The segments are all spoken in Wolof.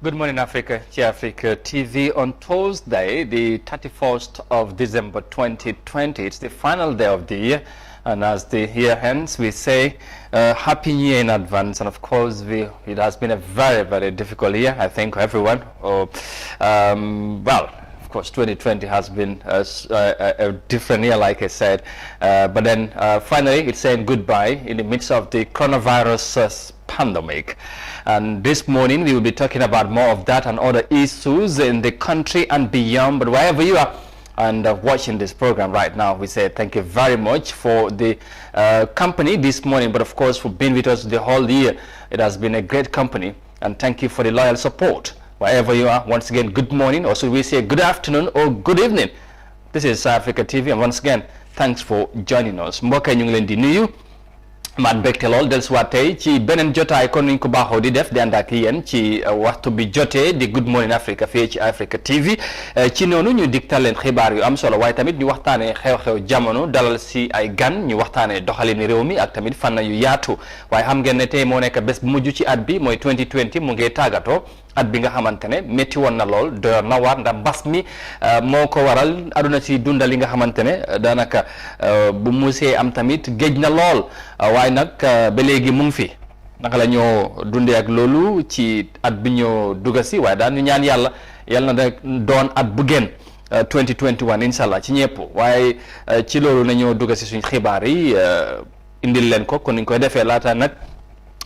Good morning, Africa. Africa TV on Thursday, the 31st of December 2020. It's the final day of the year. And as the year ends, we say Happy New Year in advance. And of course, it has been a very, very difficult year, I think, for everyone. Well, of course, 2020 has been a different year, like I said. But then finally, it's saying goodbye in the midst of the coronavirus pandemic. And this morning, we will be talking about more of that and other issues in the country and beyond. But wherever you are and watching this program right now, we say thank you very much for the company this morning, but of course for being with us the whole year. It has been a great company, and thank you for the loyal support. Wherever you are, once again, good morning, or should we say good afternoon or good evening. This is Africa TV, and once again, thanks for joining us. Mbokk ñu ngi leen di nuyu. Man bekte lol del swatay ci benen jotaay kon ñu ko baxo di def di ànd ak yéen ci waxtu bi jotee di Good Morning Africa fii ci Africa TV ci noonu ñu digtal leen xibaar yu am solo waaye tamit ñu waxtaanee xew-xew jamono dalal si ay gan ñu waxtaanee doxalini réew mi ak tamit fànn yu yaatu waaye xam ngeen ne tey moo nekk bés bu mujj ci at bi mooy 2020 mu ngi tàggatoo at bi nga xamante ne métti woon na lool doyor na waar ndax mbas mi moo ko waral aduna si dundal li nga xamante ne daanaka bu musee am tamit géej na lool waaye nag ba léegi mu ngi fi naka la ñoo dundee ak loolu ci at bi ñoo dugga si waaye daan ñu ñaan yàlla na doon at bu gën 2021 inshallah ci ñëpp waaye ci loolu nañoo dugga si suñ xibaar yi indil leen ko kon niñ koy defee laata nag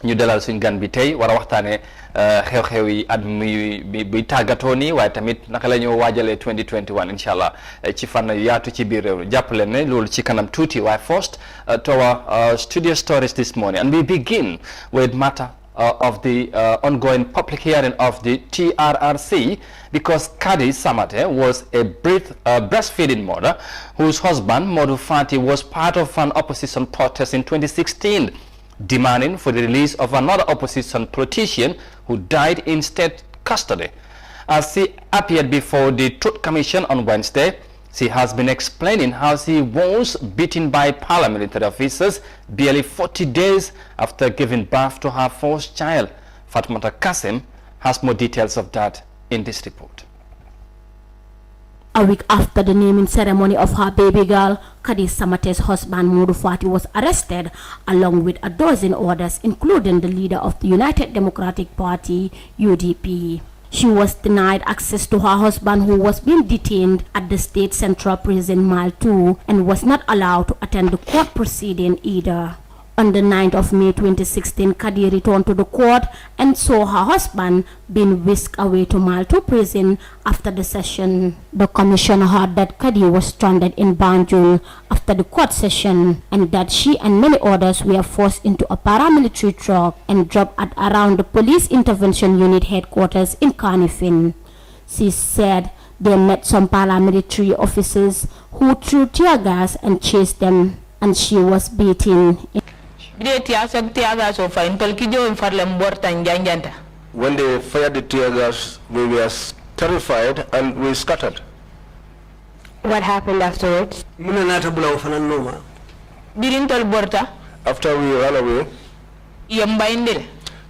ñu dalal suñ gan bi tey war a waxtaanee xew-xew yi at bi tàggatoo nii waaye tamit naka la ñoo waajalee 2021 inshallah ci fànn yu yaatu ci biir réew jàpp leen ne loolu ci kanam tuuti waaye first to our studio stories this morning, and we begin with matter of the ongoing public hearing of the TRRC, because Kadi Samate was a breastfeeding mother whose husband Modu Fati was part of an opposition protest in 2016 demanding for the release of another opposition politician who died in state custody. As she appeared before the Truth Commission on Wednesday, she has been explaining how she was beaten by paramilitary officers barely 40 days after giving birth to her first child. Fatmata Kasim has more details of that in this report. A week after the naming ceremony of her baby girl, Kadi Samate's husband Modu Fati was arrested along with a dozen others, including the leader of the United Democratic Party, UDP. She was denied access to her husband, who was being detained at the State Central Prison Mile 2 and was not allowed to attend the court proceeding either. On the 9th of May 2016, Kadi returned to the court and saw her husband being whisked away to Mile 2 prison after the session. The commission heard that Kadi was stranded in Banjul after the court session and that she and many others were forced into a paramilitary truck and dropped at around the Police Intervention Unit headquarters in Carnifin. She said they met some paramilitary officers who threw tear gas and chased them, and she was beaten. When they fired the tear gas, we were terrified and we scattered. What happened afterwards? After we ran away,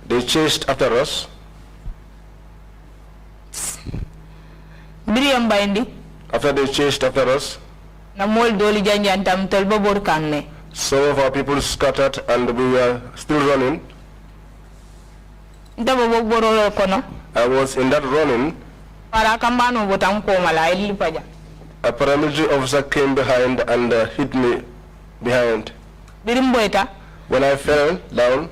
they chased after us. After they chased after us, some of our people scattered and we were still running. I was in that running. A paramilitary officer came behind and hit me behind. When I fell down,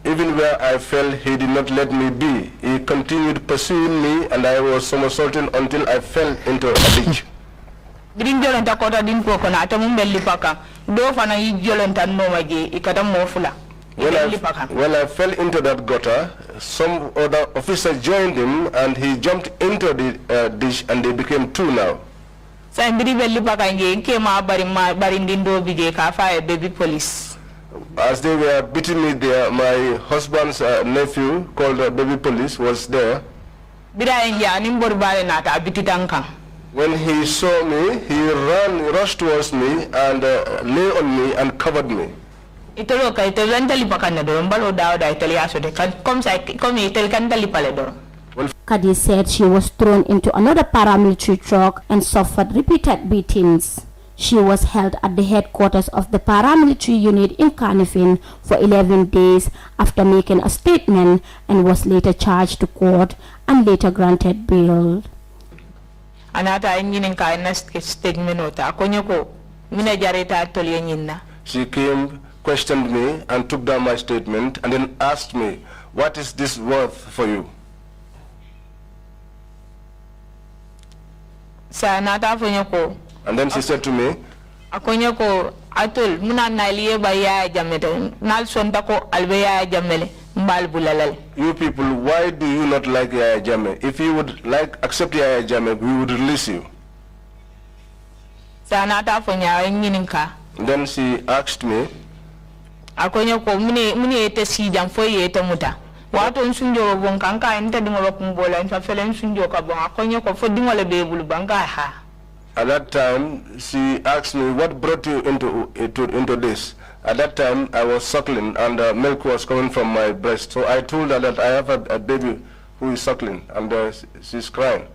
even where I fell, he did not let me be. He continued pursuing me and I was somersaulting until I fell into a ditch. When I fell into that gutter, some other officer joined him and he jumped into the ditch and they became two now. Baby police. As they were beating me there, my husband's nephew, called Baby Police, was there. When he saw me, he rushed towards me and lay on me and covered me. Kadi said she was thrown into another paramilitary truck and suffered repeated beatings. She was held at the headquarters of the paramilitary unit in Kanifing for 11 days after making a statement and was later charged to court and later granted bail. She came, questioned me and took down my statement and then asked me, "What is this worth for you?" And then she said to me, "You people, why do you not like Yaya Jammeh? If you would accept Yaya Jammeh, we would release you." And then she asked me, at that time, she asked me, "What brought you into this?" At that time, I was suckling and milk was coming from my breast. So I told her that I have a baby who is suckling and she's crying.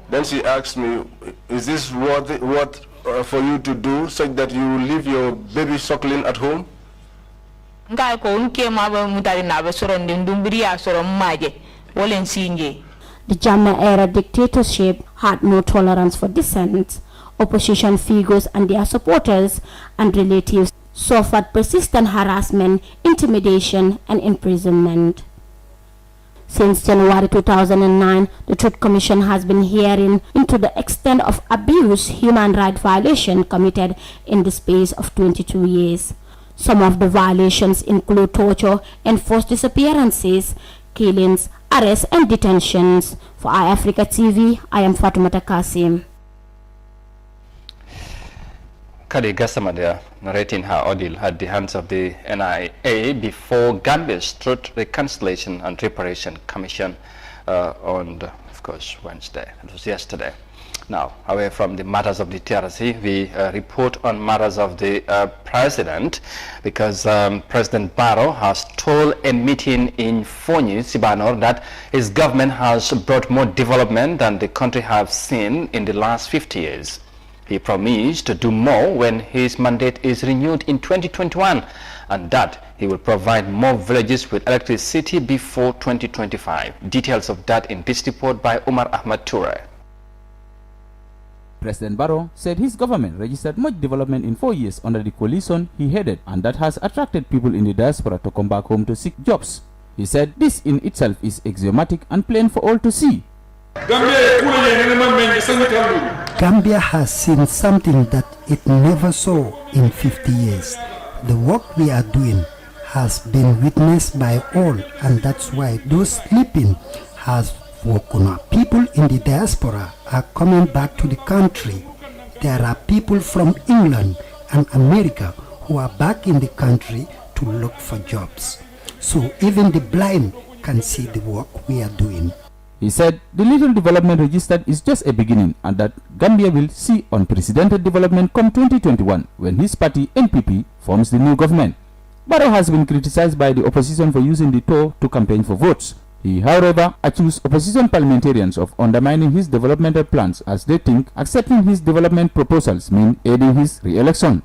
Then she asked me, "Is this worth for you to do such that you leave your baby suckling at home?" The Jammeh-era dictatorship had no tolerance for dissent. Opposition figures and their supporters and relatives suffered persistent harassment, intimidation, and imprisonment. Since January 2009, the Truth Commission has been hearing into the extent of abuse, human rights violation committed in the space of 22 years. Some of the violations include torture, enforced disappearances, killings, arrests, and detentions. For iAfrica TV, I am Fatoumata Kasim. Kadi Gassama narrating her ordeal at the hands of the NIA before Gambia's Truth, Reconciliation and Reparation Commission on, of course, Wednesday. It was yesterday. Now, away from the matters of the TRC, we report on matters of the president, because President Barrow has told a meeting in Fonyi, Sibanor, that his government has brought more development than the country has seen in the last 50 years. He promised to do more when his mandate is renewed in 2021, and that he will provide more villages with electricity before 2025. Details of that in this report by Umar Ahmad Toure. President Barrow said his government registered much development in 4 years under the coalition he headed, and that has attracted people in the diaspora to come back home to seek jobs. He said this in itself is axiomatic and plain for all to see. Gambia has seen something that it never saw in 50 years. The work we are doing has been witnessed by all, and that's why those sleeping has woken up. People in the diaspora are coming back to the country. There are people from England and America who are back in the country to look for jobs. So even the blind can see the work we are doing. He said the little development registered is just a beginning, and that Gambia will see unprecedented development come 2021 when his party NPP forms the new government. Barrow has been criticized by the opposition for using the tour to campaign for votes. He, however, accused opposition parliamentarians of undermining his developmental plans, as they think accepting his development proposals mean aiding his re-election.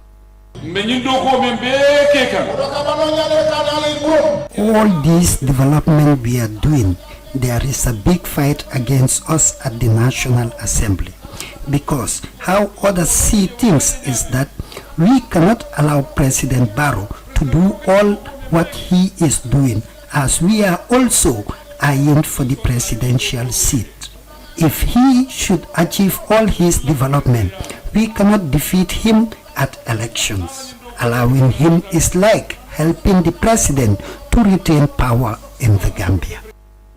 All this development we are doing, there is a big fight against us at the National Assembly, because how others see things is that we cannot allow President Barrow to do all what he is doing, as we are also eyeing for the presidential seat. If he should achieve all his development, we cannot defeat him at elections. Allowing him is like helping the president to retain power in the Gambia.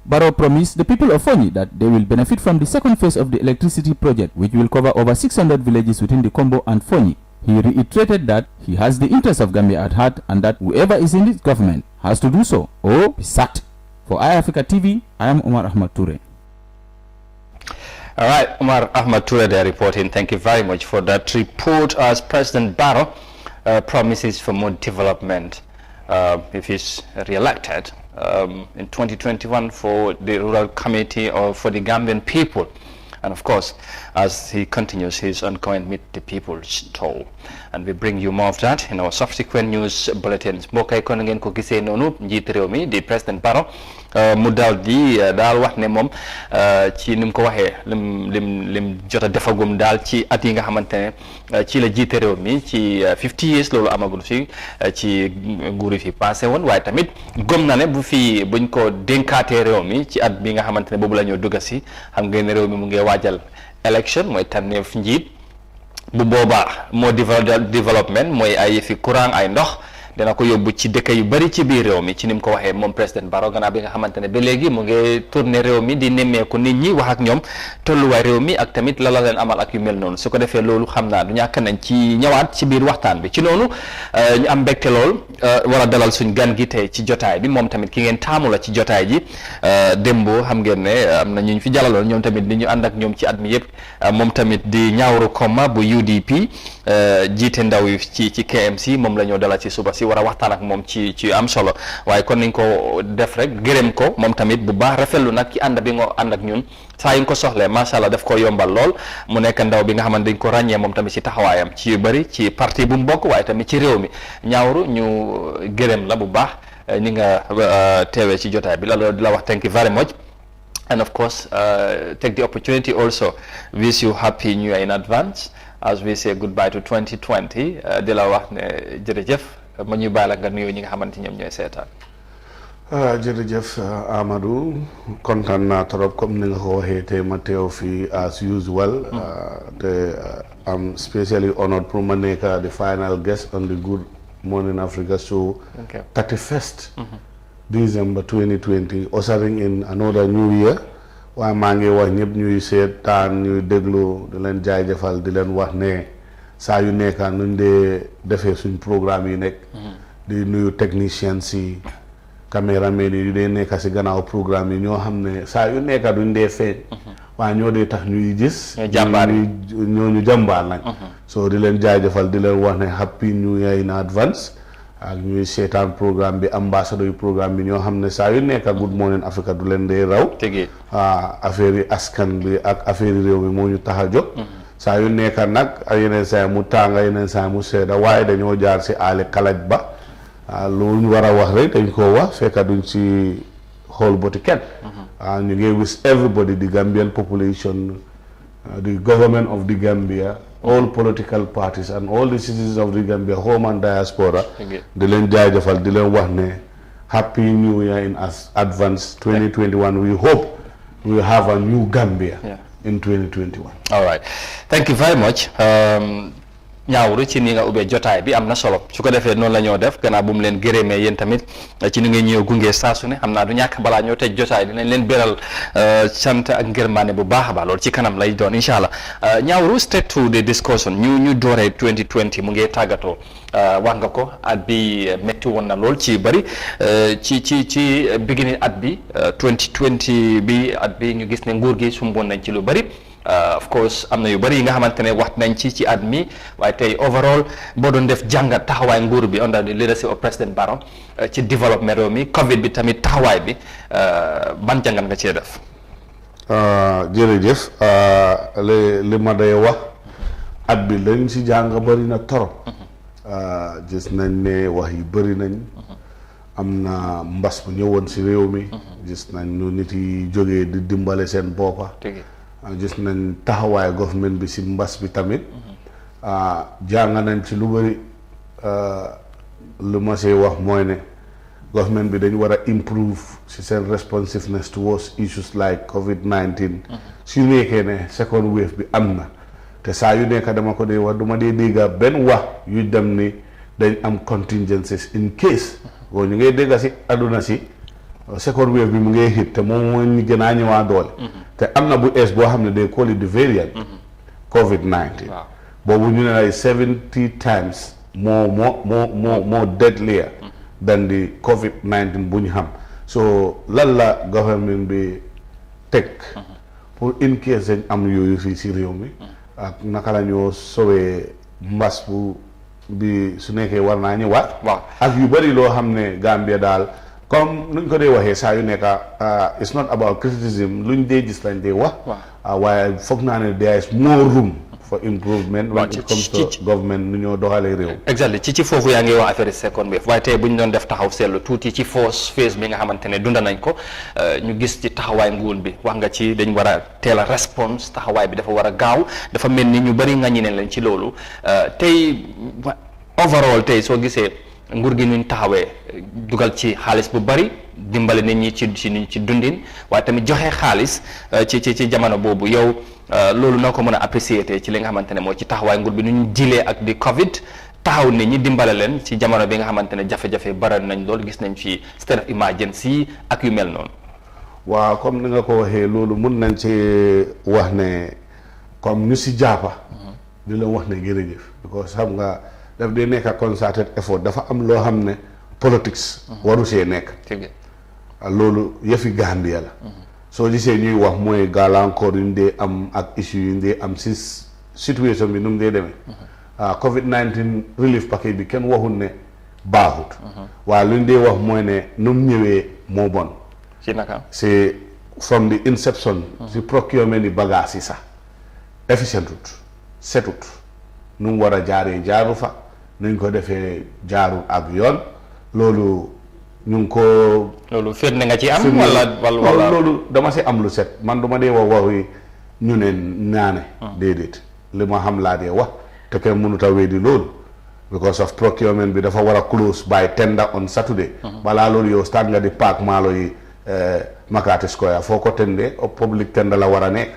Barrow promised the people of Fonyi that they will benefit from the second phase of the electricity project, which will cover over 600 villages within the Kombo and Fonyi. He reiterated that he has the interest of Gambia at heart and that whoever is in his government has to do so or be sacked. For iAfrica TV, I am Omar Ahmad Toure. All right, Omar Ahmad Toure there reporting. Thank you very much for that report. As President Barrow promises for more development if he's re-elected in 2021 for the Rural Committee or for the Gambian people. And of course, as he continues his ongoing Meet the People's tour. And we bring you more of that in our subsequent news bulletins. Mbokay kon ngeen ko gisee noonu njiit réew mi di President Barrow mu daal di daal wax ne moom ci ni mu ko waxee lim jot a defagum daal ci at yi nga xamante ne ci la jiite réew mi ci 50 years loolu amagul fi ci nguur yi fi passé woon waaye tamit gëm na ne buñ ko dénkaatee réew mi ci at bi nga xamante ne boobu la ñoo dugga si xam ngeen ne réew mi mu ngi waajal election mooy tànneef njiit bu boobaa moo développement mooy ay fi courant ay ndox dana ko yóbbu ci dëkk yu bari ci biir réew mi ci ni mu ko waxee moom président Barrow gannaaw bi nga xamante ne ba léegi mu ngi tourner réew mi di nemmeeku nit ñi wax ak ñoom tolluwaay réew mi ak tamit la leen amal ak yu mel noonu su ko defee loolu xam naa du ñàkk nañ ci ñëwaat ci biir waxtaan bi ci noonu ñu am mbégte lool war a dalal suñ gan gi tey ci jotaay bi moom tamit ki ngeen taamu la ci jotaay ji démbo xam ngeen ne am na ñu fi jalaloon ñoom tamit di ñu ànd ak ñoom ci at mi yëpp moom tamit di Ñawru Koma bu UDP jiite ndaw yi ci KMC moom la ñoo dalal ci suba si war a waxtaan ak moom ci am solo waaye kon niñ ko def rek gërëm ko moom tamit bu baax rafetlu nag ci ànd bi nga ànd ak ñun saa yi nga ko soxlee macha allah daf ko yombal lool mu nekk ndaw bi nga xamante dañ ko ràññee moom tamit ci taxawaayam ci yu bëri ci parti bu mu bokk waaye tamit ci réew mi Ñawru ñu gërëm la bu baax ñi nga teewee ci jotaay bi la wax thank you very much. And of course, take the opportunity also, wish you happy new year in advance as we say goodbye to 2020. Di la wax ne jërëjëf ma ñu bàyyi la nga nuyoo ñi nga xamante ñoom ñooy seetaan. jërëjëf Amadou kontaan naa trop comme ni nga ko waxee tey ma teew fii as usual. te I'm especially honored pour ma nekk the final guest on the Good Morning Africa show. 31st. December 2020 ushering in another new year waaye maa ngi wax ñëpp ñuy seetaan ñuy déglu di leen jaajëfal di leen wax ne saa yu nekka nuñ dee defee suñ programme yi nekk di nuyu techniciens yi caméraman yi di dee nekka si gannaaw programme yi ñoo xam ne saa yu nekka duñ dee feeñ waaye ñoo dee tax ñuy gis ñooñu jàmbaar lañ so di leen jaajëfal di leen wax ne happy new year in advance ak ñuy seetaan programme bi ambassadeur yu programme bi ñoo xam ne saa yu nekk Good Morning Africa du leen dee raw affaire yi askan bi ak affaire yi réew mi moo ñu tax a jóg saa yu nekk nag yeneen saa mu tànga yeneen saa mu sedda waaye dañoo jaar si aale kalaj ba loolu ñu war a wax rek dañ koo wax fekka duñ si xool boti kenn ñu ngi wish everybody the Gambian population the government of the Gambia all political parties and all the citizens of the Gambia home and diaspora di leen jaajëfal di leen wax ne happy new year in advance 2021 we hope we will have a new Gambia in 2021. All right, thank you very much. Ñaawru ci ni nga ubbee jotaay bi am na solo su ko defee noonu la ñoo def gannaaw bu mu leen gërëmee yéen tamit ci ni ngeen ñëw gunge saa su ne xam naa du ñàkk balaa ñoo tëj jotaay dinañ leen beral sant ak ngërmaane bu baax a baax loolu ci kanam lay doon incha allah Ñaawru straight to the discussion ñu dooree 2020 mu ngi tàggatoo wax nga ko at bi métti woon na lool ci bëri ci beginning at bi 2020 bi at bi ñu gis ne nguur gi sumboon nañ ci lu bëri. Of course am na yu bëri yi nga xamante ne wax nañ ci at mi waaye tey overall boo doon def jàngat taxawaay nguur bi under the leadership of President Barrow ci développement réew mi Covid bi tamit taxawaay bi ban jàngat nga cee def. jërëjëf li ma day wax at bi lañ si jàng bëri na torop gis nañ ne wax yi bëri nañ am na mbas bu ñëwoon si réew mi gis nañ nu nit yi jógee di dimbale seen boppa gis nañ taxawaay government bi si mbas bi tamit jàng nañ ci lu bëri lu ma see wax mooy ne government bi dañ war a improve si seen responsiveness towards issues like COVID-19 su nekkee ne second wave bi am na te saa yu nekk dama ko dee wax duma dee dégga benn wax yu dem ni dañ am contingencies in case boo ñu ngay dégga si àdduna si second wave bi mu ngay hit te moom moo ñu gën a ñëwaat doole te am na bu ees boo xam ne day call it the variant COVID-19 boobu ñu ne ay 70 times more deadlier than the COVID-19 bu ñu xam so lan la government bi teg pour in case dañ am yooyu fii si réew mi ak naka la ñoo sowee mbas bu bi su nekkee war naa ñëwaat ak yu bëri loo xam ne Gambia daal comme nuñ ko dee waxee saa yu nekk it's not about criticism luñ dee gis lañ dee wax waaye foog naa ne there is more room for improvement when it comes to government nu ñoo doxalee réew. exactly ci foofu yaa ngi wax affaire second wave waaye tey bu ñu doon def taxaw seetlu tuuti ci first phase bi nga xamante ne dunda nañ ko ñu gis ci taxawaay nguur bi wax nga ci dañ war a teel a response taxawaay bi dafa war a gaaw dafa mel ni ñu bëri nga ñi ne leen ci loolu tey overall tey soo gisee nguur gi nuñ taxawee dugal ci xaalis bu bëri dimbale nit ñi ci dundin waaye tamit joxe xaalis ci jamono boobu yow loolu noo ko mën a apprécier ci li nga xamante ne mooy ci taxawaay nguur bi nu ñu jilee ak di Covid taxaw nit ñi dimbale leen ci jamono bi nga xamante ne jafe-jafe bari nañ loolu gis nañ fi state of emergency ak yu mel noonu. waaw comme ni nga ko waxee loolu mun nañ ci wax ne comme ñu si jàppa di la wax ne jërëjëf because xam nga daf dee nekk concerted effort dafa am loo xam ne politics waru see nekk loolu yëfi Gambia la soo gisee ñuy wax mooy gàllankoor yu ñu dee am ak issue yu ñu dee am si situation bi nu mu dee demee COVID-19 relief package bi kenn waxul ne baaxut waaye lu ñu dee wax mooy ne nu mu ñëwee moo bon ci naka c'est from the inception si procurement ni bagage yi sax efficientut setut nu mu war a jaaree jaaru fa nuñ ko defee jaarul ak yoon loolu ñu ngi ko loolu féet na nga ci am wala loolu dama si am lu set man duma dee wax waxi ñu ne naane déedéet li ma xam laa dee wax te kenn mënut a weddi loolu because of procurement bi dafa war a close by tender on Saturday balaa loolu yow start nga di paak maalo yi Makati Square foo ko tendee public tender la war a nekk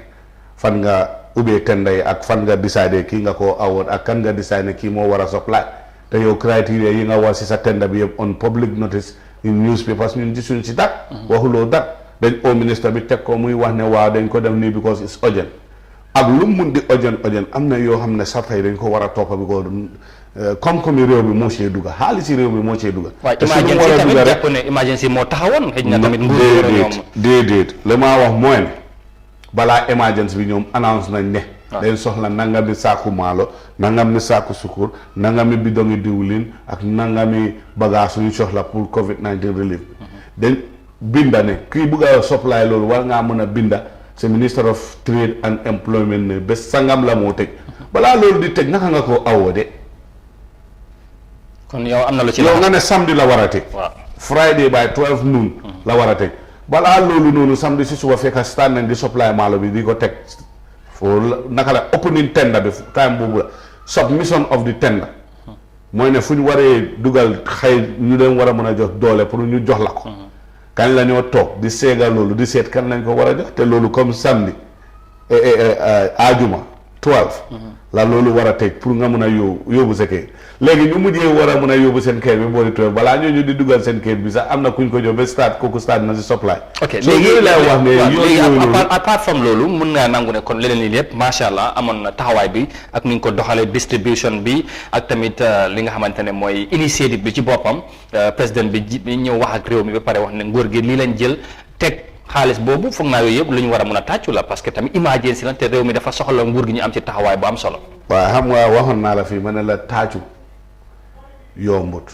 fan nga ubbee tender yi ak fan nga décider kii nga ko awoon ak kan nga décider ne kii moo war a supply te yow criteria yi nga war si sa tender bi yëpp on public notice in newspapers ñun gisuñ si dat waxuloo dat dañ au ministre bi teg ko muy wax ne waaw dañ ko def nii because it's urgent ak lu mu mun di urgent am na yoo xam ne sarta yi dañ ko war a toppa bi ko comme réew bi moo cee dugga xaalis yi réew bi moo cee dugga te emergency tamit jàpp ne emergency moo taxawoon xëy na tamit nguur déedéet li maa wax mooy ne balaa emergency bi ñoom annonce nañ ne dañ soxla nangami saaku maalo nangami saaku sukur nangami bidongi diwlin ak nangami bagage yu soxla pour COVID-19 relief dañ binda ne kii bëgg a supply loolu war ngaa mën a binda c'est minister of trade and employment ne bés sangam la moo tëj balaa loolu di tëj naka nga ko awoo de kon yow am na lu ci yow nga ne samedi la war a tëj Friday by 12 noon la war a tëj balaa loolu noonu samedi si suba fekk stand nañ di supply maalo bi di ko teg foo naka la opening tender bi time boobu la submission of the tender mooy ne fu ñu waree dugal xëy ñu leen war a mën a jox doole pour ñu jox la ko kañ la ñoo toog di seega loolu di seet kan lañ ko war a jox te loolu comme samedi ajuma 12 la loolu war a teg pour nga mën a yóbbu sa kayit léegi ñu mujjee war a mën a yóbbu seen kayit bi boori 12 balaa ñooñu di dugal seen kayit bi sax am na kuñ ko jox ba stade kooku stade na si supply ok léegi lay wax ne léegi apart from loolu mun ngaa nangu ne kon leneen li lépp macha allah amoon na taxawaay bi ak ni nga ko doxalee distribution bi ak tamit li nga xamante ne mooy initiative bi ci boppam président bi ñëw wax ak réew mi ba pare wax ne nguur gi lii lañ jël teg xaalis boobu foog naa yooyu yëpp lu ñu war a mën a tàccu la parce que tamit emergency la te réew mi dafa soxla nguur gi ñu am ci taxawaay bu am solo. waaw xam nga waxoon naa la fii ma ne la tàccu yombut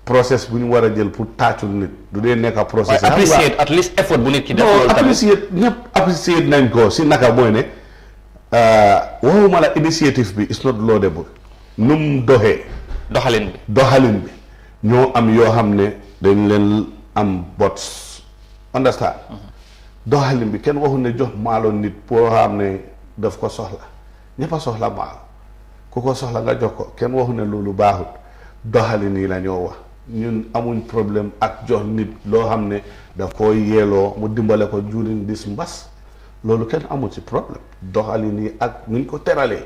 process bu ñu war a jël pour tàccu nit du dee nekk process. waaye appreciate at least effort bu nit ki def. loolu tamit appreciate ñëpp appreciate nañ ko si naka mooy ne waxuma la initiative bi is not laudable nu mu doxee. doxalin bi ñoo am yoo xam ne dañ leen am bots. understand doxalin bi kenn waxul ne jox maalo nit pour xam ne daf ko soxla ñëpp a soxla maalo ku ko soxla nga jox ko kenn waxul ne loolu baaxut doxalin yi la ñoo wax ñun amuñ problème ak jox nit loo xam ne daf ko yeeloo mu dimbale ko during this mbas loolu kenn amul ci problème doxalin yi ak nuñ ko teralee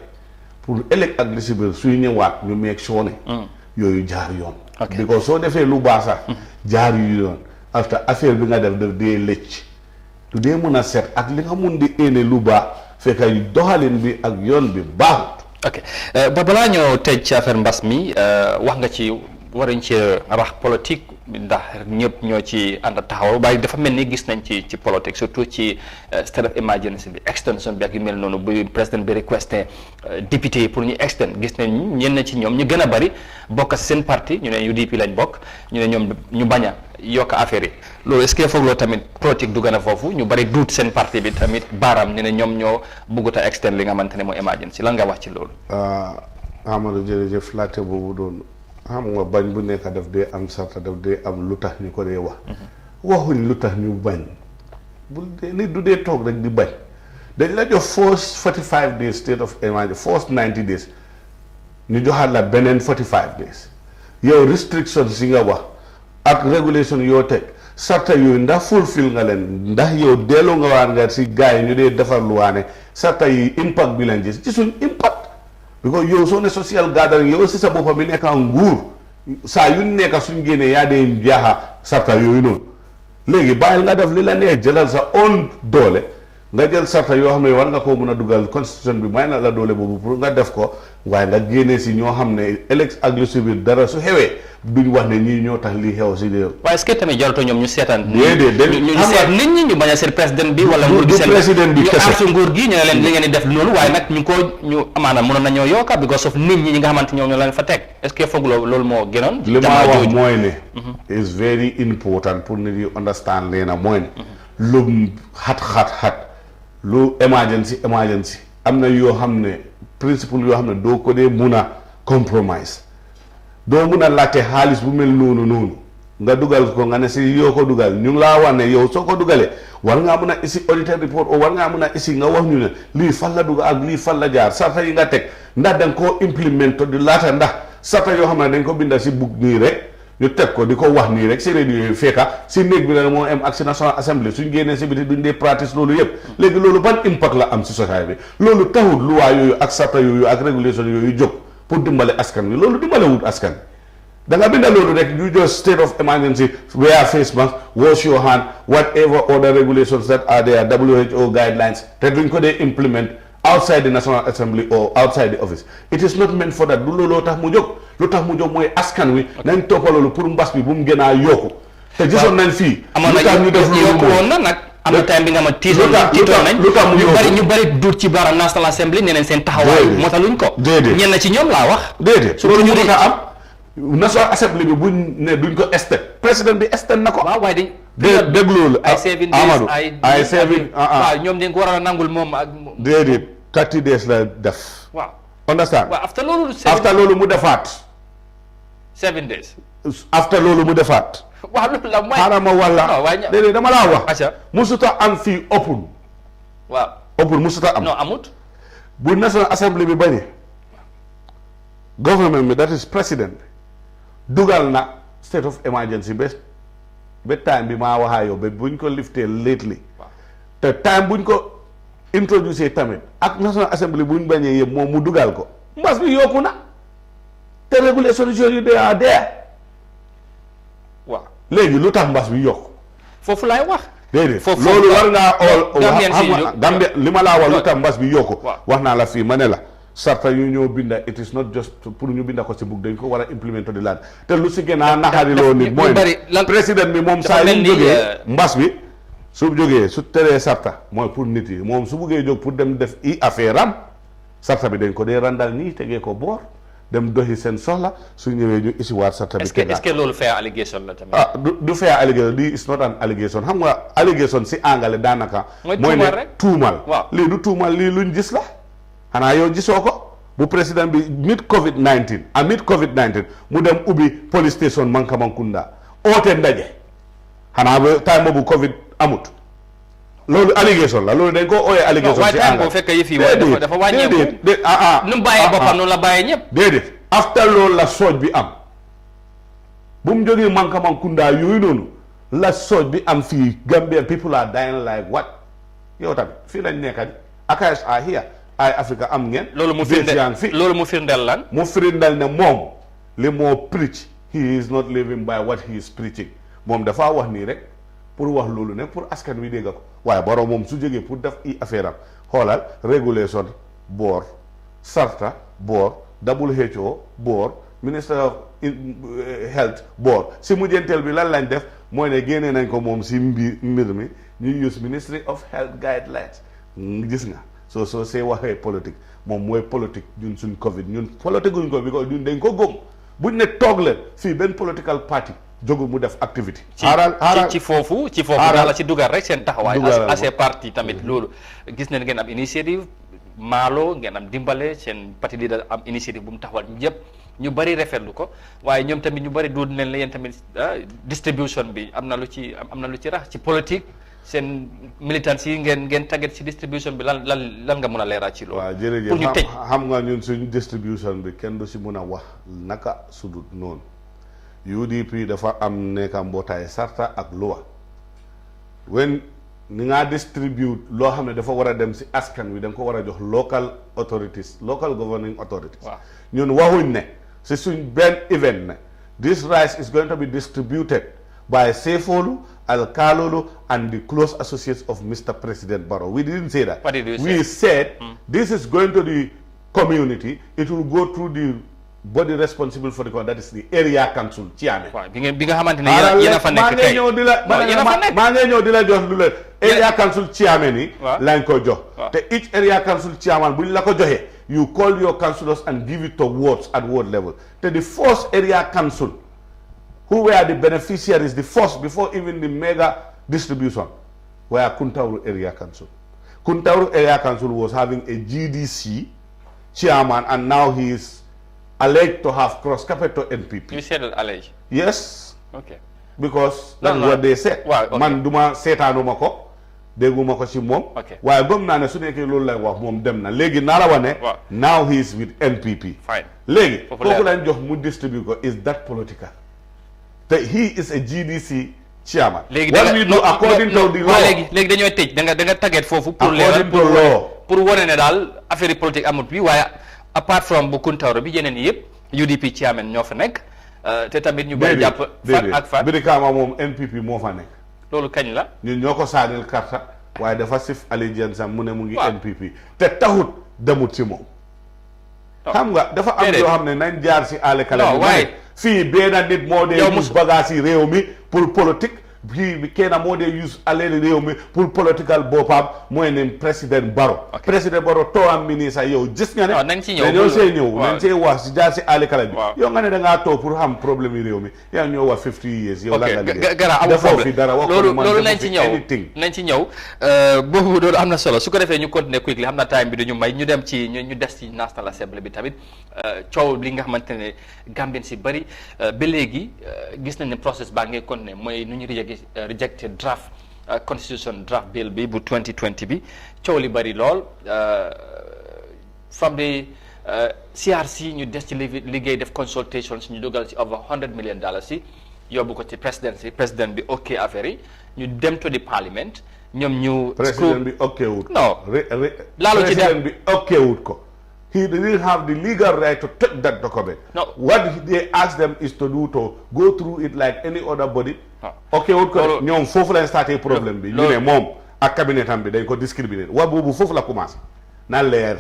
pour ëllëg ak li si biir suy ñëwaat ñu meeg soone yooyu jaar yoon because soo defee lu baax sax jaar yu yoon after affaire bi nga def dee lëcc du dee mën a set ak li nga mun di éene lu baax fekk doxalin bi ak yoon bi baaxut ok ba balaa ñoo tëj ci affaire mbas mi wax nga ci waruñ ci rax politique ndax ñëpp ñoo ci ànd taxaw waaye dafa mel ni gis nañ ci politique surtout ci state of emergency bi extension bi ak yu mel noonu bu président bi requesté député yi pour ñu extend gis nañ ñenn ci ñoom ñu gën a bari bokk seen parti ñu ne UDP lañ bokk ñu ne ñoom ñu bañ a yokk affaire yi loolu est-ce que foog loolu tamit politique du gën a foofu ñu bari duut seen parti bi tamit baaraam ne ñoom ñoo bëggut a extend li nga xamante ne mooy emergency lan nga wax ci loolu. Amadou jërëjëf laajte boobu doon xam nga bañ bu nekk daf dee am sarta daf dee am lu tax ñu ko dee wax. waxuñ lu tax ñu bañ bu dee nit du dee toog rek di bañ dañ la jox first 45 days state of emergency first 90 days ñu joxaat la beneen 45 days yow restrictions yi nga wax ak régulation yoo teg sarta yooyu ndax fulfill nga leen ndax yow delloo nga waan nga si gars yi ñu dee defar luwaane sarta yi impact bi leen gis ci suñ impact because yow soo ne social gathering yow si sa boppa bi nekka nguur saa yu nekka suñ génnee yaa dee jaaxa sarta yooyu noonu léegi bàyyil nga def li la neex jëlal sa own doole nga jël sarta yoo xam ne war nga koo mun a dugal constitution bi may na la doole boobu pour nga def ko waaye nga génnee si ñoo xam ne élection ak lu si biir dara su xewee duñ wax ne ñii ñoo tax lii xew si réew. waaye est-ce que tamit jarutoo ñoom ñu seetaan. déedéet ñu seet nit ñi ñu bañ a seet président bi. wala nguur gi seen président bi kese ñu artu nguur gi ñu ne leen li ngeen di def loolu waaye nag ñu amaana mënoon nañoo yokka because of nit ñi nga xamante ñoom ñoo leen fa teg est-ce que foog loolu moo gënoon. li ma wax mooy ne. is very important pour nit yi understand leena mooy ne. lu xat lu emergency am na yoo xam ne principle yoo xam ne doo ko dee mun a compromise doo mun a laajte xaalis bu mel noonu nga dugal ko nga ne si yoo ko dugal ñu ngi laa wax ne yow soo ko dugalee war ngaa mun a isi auditor report o war ngaa mun a isi nga wax ñu ne lii fan la dugal ak lii fan la jaar sarta yi nga teg ndax da nga koo implement di laata ndax sarta yoo xam ne dañ ko binda si bug nii rek ñu teg ko di ko wax nii rek si radio yooyu fekka si néeg bi la moo am ak si National Assembly suñ génnee si biti duñ dee practice loolu yëpp léegi loolu ban impact la am si société bi loolu taxut luwaa yooyu ak sarta yooyu ak régulation yooyu jóg pour dimbale askan wi loolu dimbale wut askan da nga binda loolu rek you just state of emergency wear face mask wash your hand whatever other regulations that are there WHO guidelines te duñ ko dee implement outside the National Assembly or outside the office it is not meant for that du looloo tax mu jóg lu tax mu jóg mooy askan wi nañ toppa loolu pour mbas bi bu mu gën a yokku te gisoon nañ fii lu tax ñu def loolu woon na nag am na time bi nga ma tiitoon nañ lu tax mu ñu bari duut ci baara National Assembly ne leen seen taxawaay motaluñ ko ñenn ci ñoom laa wax déedéet loolu ñu mënut a am National Assembly bi buñ ne duñ ko extend président bi extend na ko waaw waaye dañ dégg loolu ay 7 Amadou days ay 7 waaw ñoom dañ ko war a nangul moom ak déedéet 30 days la def waaw understand waaw after loolu mu defaat 7 days after loolu mu defaat waaw loolu la mooy xaaral ma walla déedéet dama laa wax acca musuta am fii open musuta am non amut bu National Assembly bi bañee government bi that is president dugal na state of emergency ba time bi maa waxaa yow ba buñ ko liftee lately te time buñ ko introduce tamit ak National Assembly buñ bañee yëpp moom mu dugal ko mbas bi yokku na te régulation yu dee a dee waaw léegi lu tax mbas bi yokku foofu laay wax déedéet loolu war ngaa xam Gambia li ma laa wax lu tax mbas bi yokku wax naa la fii ma ne la sarta yu ñoo binda it is not just pour ñu binda ko si bugg dañ ko war a implémenter di laan te lu si gën a naxari loo nit mooy président bi moom saa yu jógee mbas bi su jógee su teree sarta mooy pour nit yi moom su buggee jóg pour dem def i affaire am sarta bi dañ ko dee randal nii tegee ko boor dem doxi seen soxla su ñëwee ñu isiwaat sarta bi est-ce que loolu fair allegation la tamit du fair allegation lii is not an allegation xam nga allegation si angale daanaka mooy ne tuumal lii du tuumal lii luñ gis la xanaa yow gisoo ko bu président bi mid COVID-19 mu dem ubbi police station Mankamakunda oote ndaje xanaa ba time boobu Covid amut loolu allégation la loolu dañ ko ooyee allégation si time boobu fekk yëf yi dafa wàññeeku nu mu bàyyee boppam noonu la bàyyee ñëpp déedéet after loolu la sooj bi am bu mu jógee Mankamakunda yooyu noonu la sooj bi am fii Gambian people are dying like what yow tamit fii lañ nekka AKS are here ay Africa am ngeen loolu mu firndeel lan mu firndeel ne moom li moo preach he is not living by what he is preaching moom dafa wax nii rek pour wax loolu ne pour askan wi dégg ko waaye borom moom su jógee pour def i affaire am xoolal régulation boor sarta boor WHO boor Minister of Health boor si mujjanteel bi lan lañ def mooy ne génnee nañ ko moom si mbir mi ñu use Ministry of Health guidelines gis nga soo see waxee politique moom mooy politique ñun suñ Covid ñun politique guñ ko because ñun dañ ko góom buñ ne toog leen fii benn political party jógu mu def activité. ci foofu daal la ci dugal rek seen taxawaay. assez parti tamit loolu gis nañ ngeen am initiative maalo ngeen am dimbale seen parti leader am initiative bu mu taxawal ñëpp ñu bari rafetlu ko waaye ñoom tamit ñu bari duud nañ la yéen tamit distribution bi am na lu ci rax ci politique seen militants yi ngeen tàggat ci distribution bi lan nga mën a leeral ci loolu. waaw jërëjëf pour ñu tëj xam nga ñun suñu distribution bi kenn du si mën a wax naka sudut noonu UDP dafa am nekka mbootaay sarta ak loi when ni nga distribute loo xam ne dafa war a dem si askan wi da nga ko war a jox local authorities local governing authorities. waaw ñun waxuñ ne si suñ benn event ne this rice is going to be distributed by Sefolu, Alkalolo, and the close associates of Mr. President Barrow. We didn't say that. What did you say? We said this is going to the community. It will go through the body responsible for the community. That is the area council chairman. waaw bi nga xamante ne yéen a fa nekk kay maa ngi ñëw di la jox lu leen area council chairman yi lañ ko jox te each area council chairman bu ñu la ko joxee you call your councillors and give it to wards at ward level te the first area council who were the beneficiaries, the first, before even the mega distribution, were Kuntauru Area Council. Kuntauru Area Council was having a GDC chairman, and now he is alleged to have cross-carpet to NPP. You said alleged? Yes. Okay. Because that's what they said. Wow, okay. Man duma seetaanuma ko dégguma ko ci moom. Okay. waaye gëm naa ne su nekkee loolu lay wax moom dem na léegi naa la wane. Now he is with NPP. Fine. léegi kooku lañ jox mu distribute ko is that political? He is a GDC chairman. What we do according to the law. léegi dañoo tëj da nga tàggat foofu. pour leeral pour wane ne daal affaire politique amut bi waaye apart from bu Kuntawro bi yeneen yëpp UDP chairman ñoo fa nekk te tamit ñu bari jàpp. fan ak fan Brikama moom NPP moo fa nekk. loolu kañ la. ñun ñoo ko saanil karta waaye dafa sif allégeance am mu ne mu ngi NPP te taxut demut si moom. xam nga dafa am yoo xam ne nañ jaar si àll kala bi fii benn nit moo dee use bagage yi réew mi pour politique fii kenn moo dee use alal réew mi pour political boppam mooy ne président Barrow. président Barrow toogam ministre yow gis nga ne. nañ ci ñëw dañoo see ñëw nañ see wax si jaar si àll kala bi. yow nga ne da ngaa toog pour xam problème yi réew mi yaa ñoo wax 50 years. yow la nga liggéey gara amul problème loolu nañ ci ñëw boobu loolu am na solo su ko defee ñu continuer quickly xam na time bi dañu may ñu dem ci ñu des ci National Assembly bi tamit coow li nga xamante ne Gambien si bëri ba léegi gis nañ ne process baa ngi continuer mooy nu ñu rejected draft constitution draft bill bi bu 2020 bi coow li bëri lool from the CRC ñu des ci liggéey def consultations ñu dugal ci over $100 million si yóbbu ko ci président bi ok affaire yi ñu dem to the parliament ñoom ñu président bi ok wut non laalu ci président bi ok wut ko he didn't have the legal right to take that document. No. What they asked them is to do to go through it like any other body. Okay, ñoom foofu lañ starté problème bi. ñu ne moom ak cabinet am bi dañ ko discriminer wa boobu foofu la commencé. na leer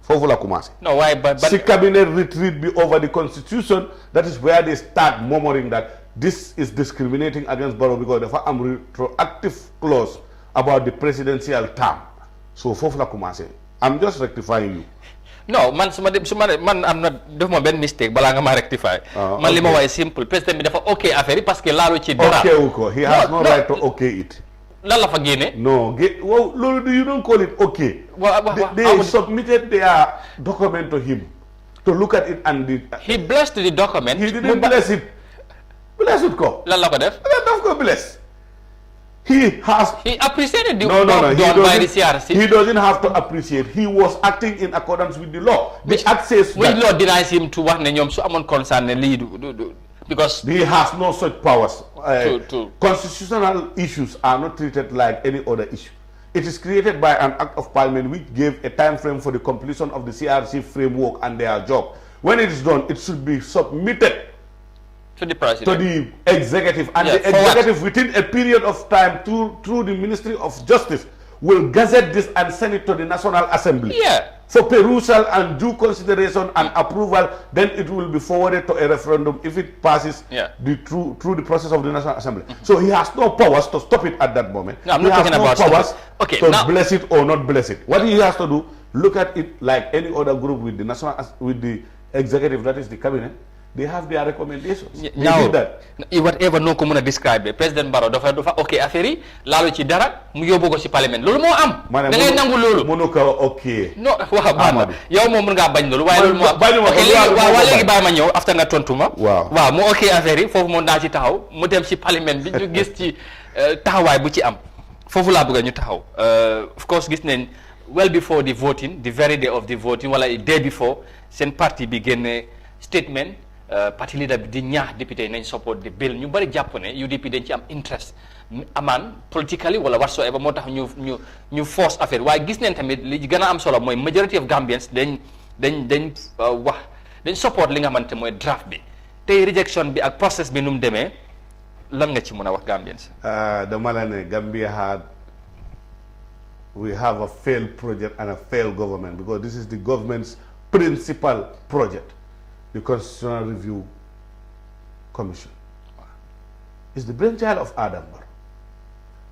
foofu la commencé. No, why? Si cabinet retreat bi over the constitution, that is where they start murmuring that this is discriminating against Barrow because dafa am retroactive clause about the presidential term. So foofu la commencé. I'm just rectifying you. No, man am na def ma benn mistake balaa nga ma rectify. Man li ma waaye simple président bi dafa ok affaire yi parce que laalu ci dara. Ok wu ko, he has no right to ok it. Lan la fa génne. No, loolu you don't call it okay. They submitted their document to him to look at it and he blessed the document. He didn't bless it. Blessed ko. Lan la ko def. Daf ko bless. He appreciated the work done by the CRC. He doesn't have to appreciate. He was acting in accordance with the law. The act says that. Which law denies him to wax ne ñoom su amoon concern ne lii du because he has no such powers. Constitutional issues are not treated like any other issue. It is created by an act of parliament which gave a time frame for the completion of the CRC framework and their job. When it is done, it should be submitted to the president, to the executive, and the executive within a period of time through the Ministry of Justice will gazette this and send it to the National Assembly. Yeah. for perusal and due consideration and approval, then it will be forwarded to a referendum if it passes through the process of the National Assembly. So he has no powers to stop it at that moment. No, I'm he not has talking no about powers to bless it or not bless it. What he has to do, look at it like any other group with the executive, that is the cabinet. They have their recommendations. Now, whatever no ko muna describe President Barrow dafa okay affaire yi laalu ci dara mu yóbbu ko ci parlement loolu moo am. da ngay nangu loolu mënu ko okay. non waaw baax yow moom mën ngaa bañ loolu waaye loolu moo am. waaw léegi bàyyi ma ñëw after nga tontu ma. waaw mu okay affaire yi foofu moom daa ci taxaw mu dem ci parlement bi ñu gis ci taxawaay bu ci am foofu laa bëgg ñu taxaw of course gis nañ well before the voting, the very day of the voting, wala a day before, seen parti bi génne statement parti leader bi di ñaax député nañ support the bill ñu bari jàpp ne UDP dañ ci am interest amaan politically wala whatsoever moo tax ñu force affaire waaye gis nañ tamit li gën a am solo mooy majority of Gambians dañ support li nga xamante mooy draft bi tey rejection bi ak process bi nu mu demee lan nga ci mën a wax Gambians. dama la ne Gambia we have a failed project and a failed government because this is the government's principal project, the Constitutional Review Commission. It's the brainchild of Adam Barrow.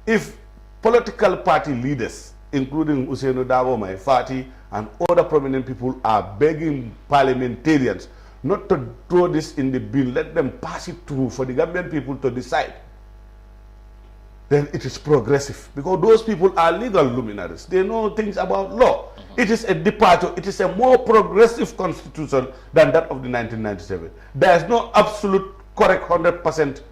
If political party leaders, including Ousainou Darboe, my party, and other prominent people are begging parliamentarians not to throw this in the bill, let them pass it through for the Gambian people to decide, then it is progressive. Because those people are legal luminaries. They know things about law. It is a departure. It is a more progressive constitution than that of the 1997. There is no absolute correct 100%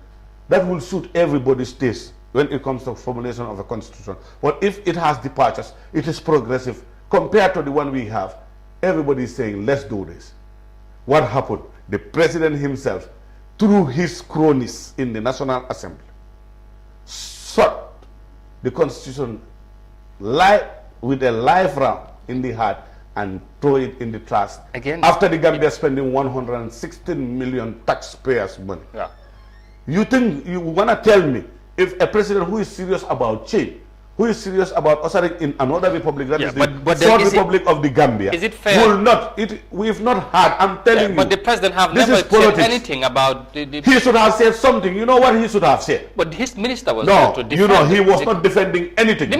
that will suit everybody's taste when it comes to formulation of a constitution. But if it has departures, it is progressive. Compared to the one we have, everybody is saying, let's do this. What happened? The president himself, through his cronies in the National Assembly, sought the constitution with a live round in the heart and throw it in the trash. Again, after the Gambia spending 116 million taxpayers' money. Yeah. You think you want to tell me if a president who is serious about change, who is serious about ushering in another republic, that is the Fourth Republic of the Gambia, is it fair? Will not, we've not had, I'm telling you. But the president have never said anything about the He should have said something. You know what he should have said? But his minister was there to defend. You know, he was not defending anything. The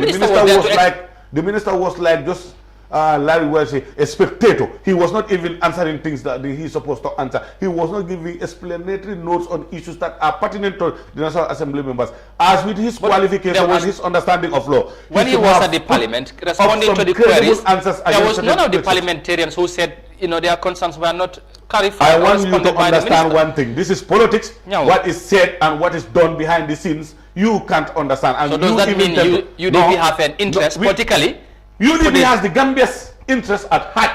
minister was like just Larry was a spectator. He was not even answering things that he's supposed to answer. He was not giving explanatory notes on issues that are pertinent to the National Assembly members. As with his qualification and his understanding of law. When he was at the parliament, responding to the queries, there was none of the parliamentarians who said, you know, their concerns were not clarified. I want you to understand one thing. This is politics. No. What is said and what is done behind the scenes, you can't understand. And so does that mean UDP have an interest politically? UDP has the Gambia's interest at heart.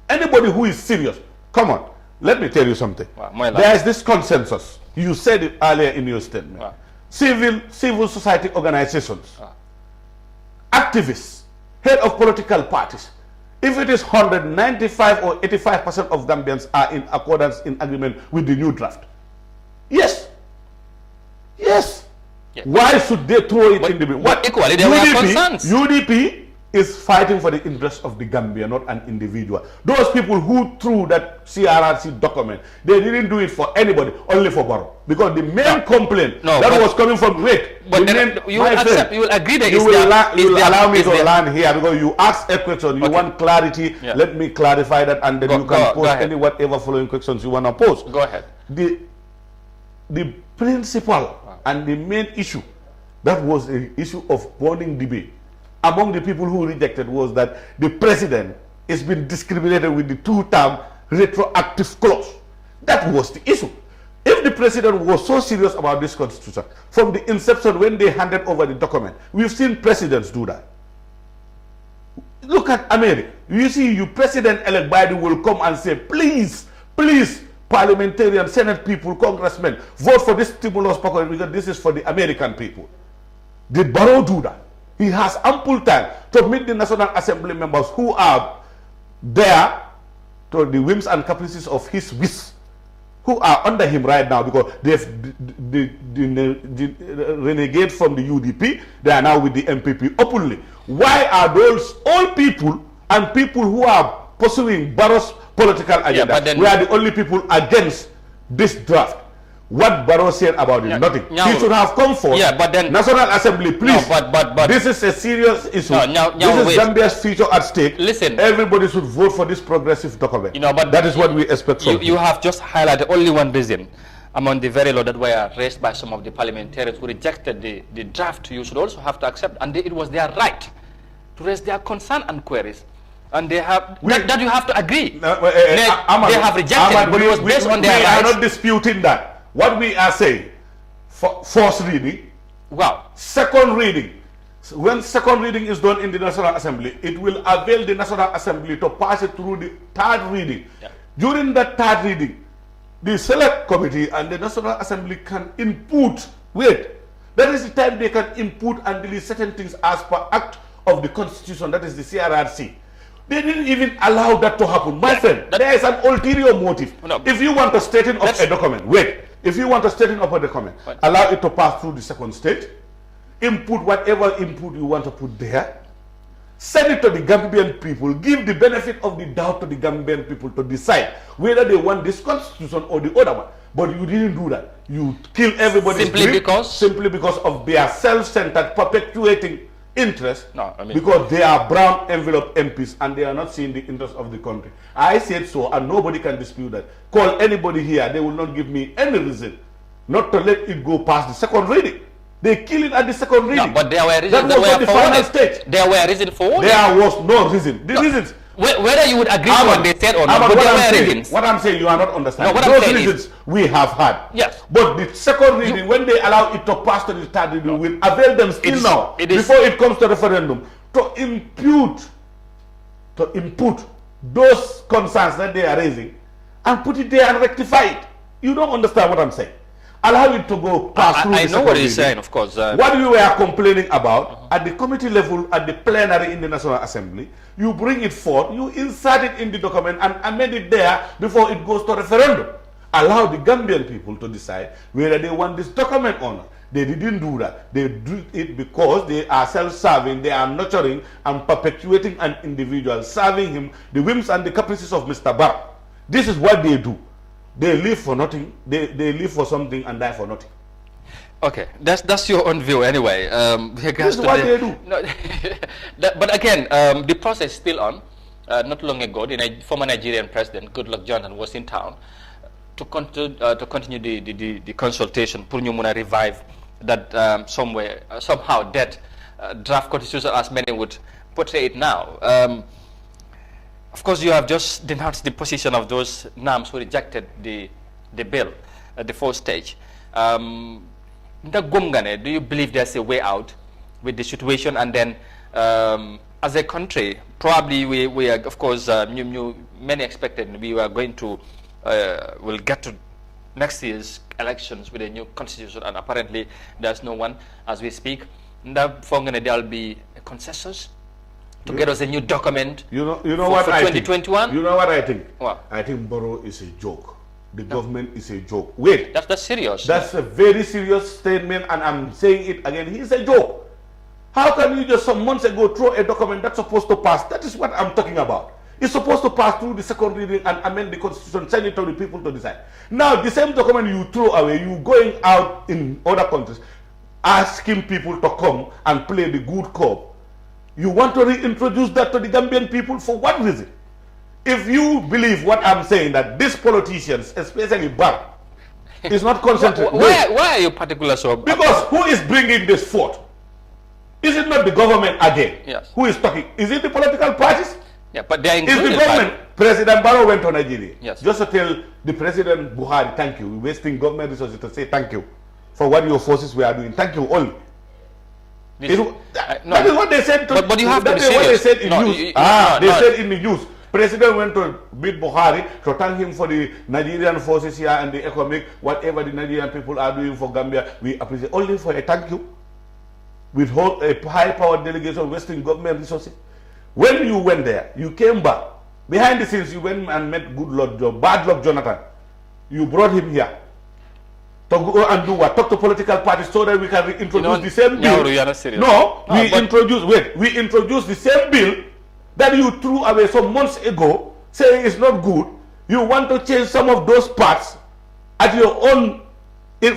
Anybody who is serious, come on, let me tell you something. Wow, there is this consensus. You said it earlier in your statement. Wow. Civil society organizations, activists, head of political parties. If it is 195 or 85% of Gambians are in accordance, in agreement with the new draft. Yes. Yes. Yeah. Why should they throw it in the bill? What equally there were concerns. UDP is fighting for the interest of the Gambia, not an individual. Those people who threw that CRRC document, they didn't do it for anybody, only for Barrow. Because the main complaint that was coming from you will agree that you will allow me to land here because you asked a question, you want clarity, let me clarify that, and then you can pose any whatever following questions you want to pose. Go ahead. The principal and the main issue, that was the issue of burning debate among the people who rejected was that the president is being discriminated with the two-term retroactive clause. That was the issue. If the president was so serious about this constitution, from the inception when they handed over the document, we've seen presidents do that. Look at America. You see, you President-elect Biden will come and say, please, please, parliamentarians, Senate people, congressmen, vote for this stimulus package because this is for the American people. Did Barrow do that? He has ample time to meet the National Assembly members who are there to the whims and caprices of his wish, who are under him right now because they've renegade from the UDP. They are now with the MPP openly. Why are those old people and people who are pursuing Barrow's political agenda, we are the only people against this draft. What Barrow said about it, nothing. He should have come forth. But then National Assembly, please. No, but this is a serious issue. This is Gambia's future at stake. Listen, everybody should vote for this progressive document. But that is what we expect from you. You have just highlighted only one reason among the very law that were raised by some of the parliamentarians who rejected the draft. You should also have to accept, and it was their right to raise their concern and queries. And they have that you have to agree. They have rejected, but it was based on their rights. We are not disputing that. What we are saying, first reading, second reading. When second reading is done in the National Assembly, it will avail the National Assembly to pass it through the third reading. During that third reading, the Select Committee and the National Assembly can input. That is the time they can input and delete certain things as per Act of the Constitution, that is the CRRC. They didn't even allow that to happen. My friend, there is an ulterior motive. If you want to straighten up a document, if you want to straighten up a document, allow it to pass through the second stage, input whatever input you want to put there, send it to the Gambian people, give the benefit of the doubt to the Gambian people to decide whether they want this constitution or the other one. But you didn't do that. You kill everybody simply because of their self-centered, perpetuating interest, because they are brown envelope MPs and they are not seeing the interest of the country. I said so, and nobody can dispute that. Call anybody here, they will not give me any reason not to let it go past the second reading. They kill it at the second reading. No, but there were reasons. That was at the final stage. There were reasons for it. There was no reason. The reasons. Whether you would agree with what they said or not, but there were reasons. What I'm saying, you are not understanding. No, those reasons we have had. Yes. But the second reading, when they allow it to pass to the third reading, will avail them still now, before it comes to referendum, to input those concerns that they are raising and put it there and rectify it. You don't understand what I'm saying. Allow it to go pass through the second reading. I know what you're saying, of course. What we were complaining about at the committee level, at the plenary in the National Assembly, you bring it forth, you insert it in the document and amend it there before it goes to referendum. Allow the Gambian people to decide whether they want this document or not. They didn't do that. They do it because they are self-serving, they are nurturing and perpetuating an individual, serving him the whims and the caprices of Mr. Barr. This is what they do. They live for nothing, they live for something and die for nothing. Okay, that's your own view anyway. This is what they do. No, but again, the process is still on. Not long ago, the former Nigerian president, Goodluck Jonathan, was in town to continue the consultation, pour ñu mën a revive that somehow dead draft constitution, as many would portray it now. Of course, you have just denounced the position of those NAMs who rejected the bill at the first stage. Do you believe there's a way out with the situation? And then, as a country, probably we are, of course, many expected we were going to, will get to next year's elections with a new constitution, and apparently there's no one as we speak. There'll be a consensus to get us a new document for 2021? You know what I think? What? I think Barrow is a joke. The government is a joke. Wait. That's serious. That's a very serious statement, and I'm saying it again. He's a joke. How can you just some months ago throw a document that's supposed to pass? That is what I'm talking about. It's supposed to pass through the second reading and amend the constitution, send it to the people to decide. Now, the same document you throw away, you going out in other countries, asking people to come and play the good cop. You want to reintroduce that to the Gambian people for what reason? If you believe what I'm saying, that these politicians, especially Barr, is not concentrated. Why are you particular so? Because who is bringing this forth? Is it not the government again? Yes. Who is talking? Is it the political parties? Yeah, but they are included. Is the government? President Barrow went to Nigeria. Yes. Just to tell the President Buhari, thank you. We're wasting government resources to say thank you for what your forces were doing. Thank you only. That is what they said. But you have to be serious. What they said in news. They said in the news. President went to meet Buhari to thank him for the Nigerian forces here and the economic, whatever the Nigerian people are doing for Gambia. We appreciate only for a thank you. With a high-powered delegation wasting government resources. When you went there, you came back. Behind the scenes, you went and met Bad Luck Jonathan. You brought him here to go and do what? Talk to political parties so that we can reintroduce the same bill. No, you are not serious. We introduce the same bill that you threw away some months ago, saying it's not good, you want to change some of those parts at your own,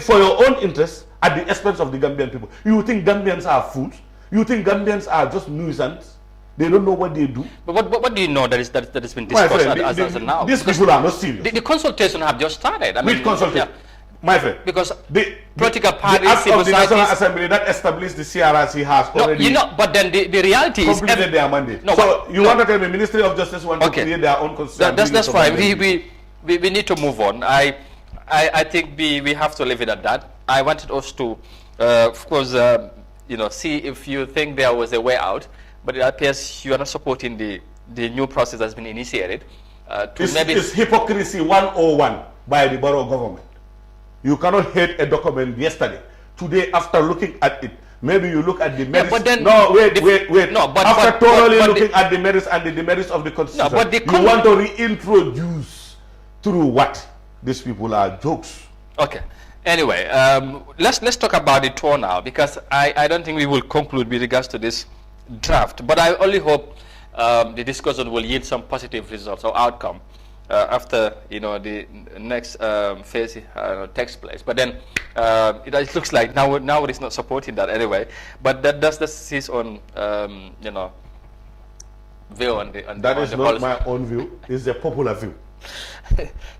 for your own interests at the expense of the Gambian people. You think Gambians are fools? You think Gambians are just nuisance? They don't know what they do. But what do you know that has been discussed as of now? These people are not serious. The consultation have just started. I mean, Which consultation? Yeah. My friend, because the political parties, the act civil of the National societies, Assembly that established the CRRC has already but then the reality is completed their mandate. No, so you want to tell me Ministry of Justice want to create their own constitution? That's fine. We need to move on. I think we have to leave it at that. I wanted us to, of course, see if you think there was a way out, but it appears you are not supporting the new process that's been initiated. It's hypocrisy 101 by the borough government. You cannot hate a document yesterday. Today, after looking at it, maybe you look at the merits. Wait. No, but after thoroughly looking at the merits and the demerits of the constitution, you want to reintroduce through what? These people are jokes. Okay. Anyway, let's talk about the tour now, because I don't think we will conclude with regards to this draft. But I only hope the discussion will yield some positive results or outcome. After the next phase takes place, but then it looks like now it is not supporting that anyway. But that's his own view on the that is the not policy. my own view. It's a popular view.